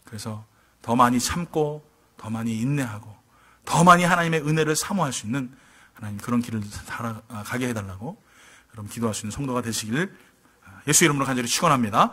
그래서 더 많이 참고 더 많이 인내하고 더 많이 하나님의 은혜를 사모할 수 있는 하나님 그런 길을 가게 해달라고 여러분 기도할 수 있는 성도가 되시기를 예수 이름으로 간절히 축원합니다.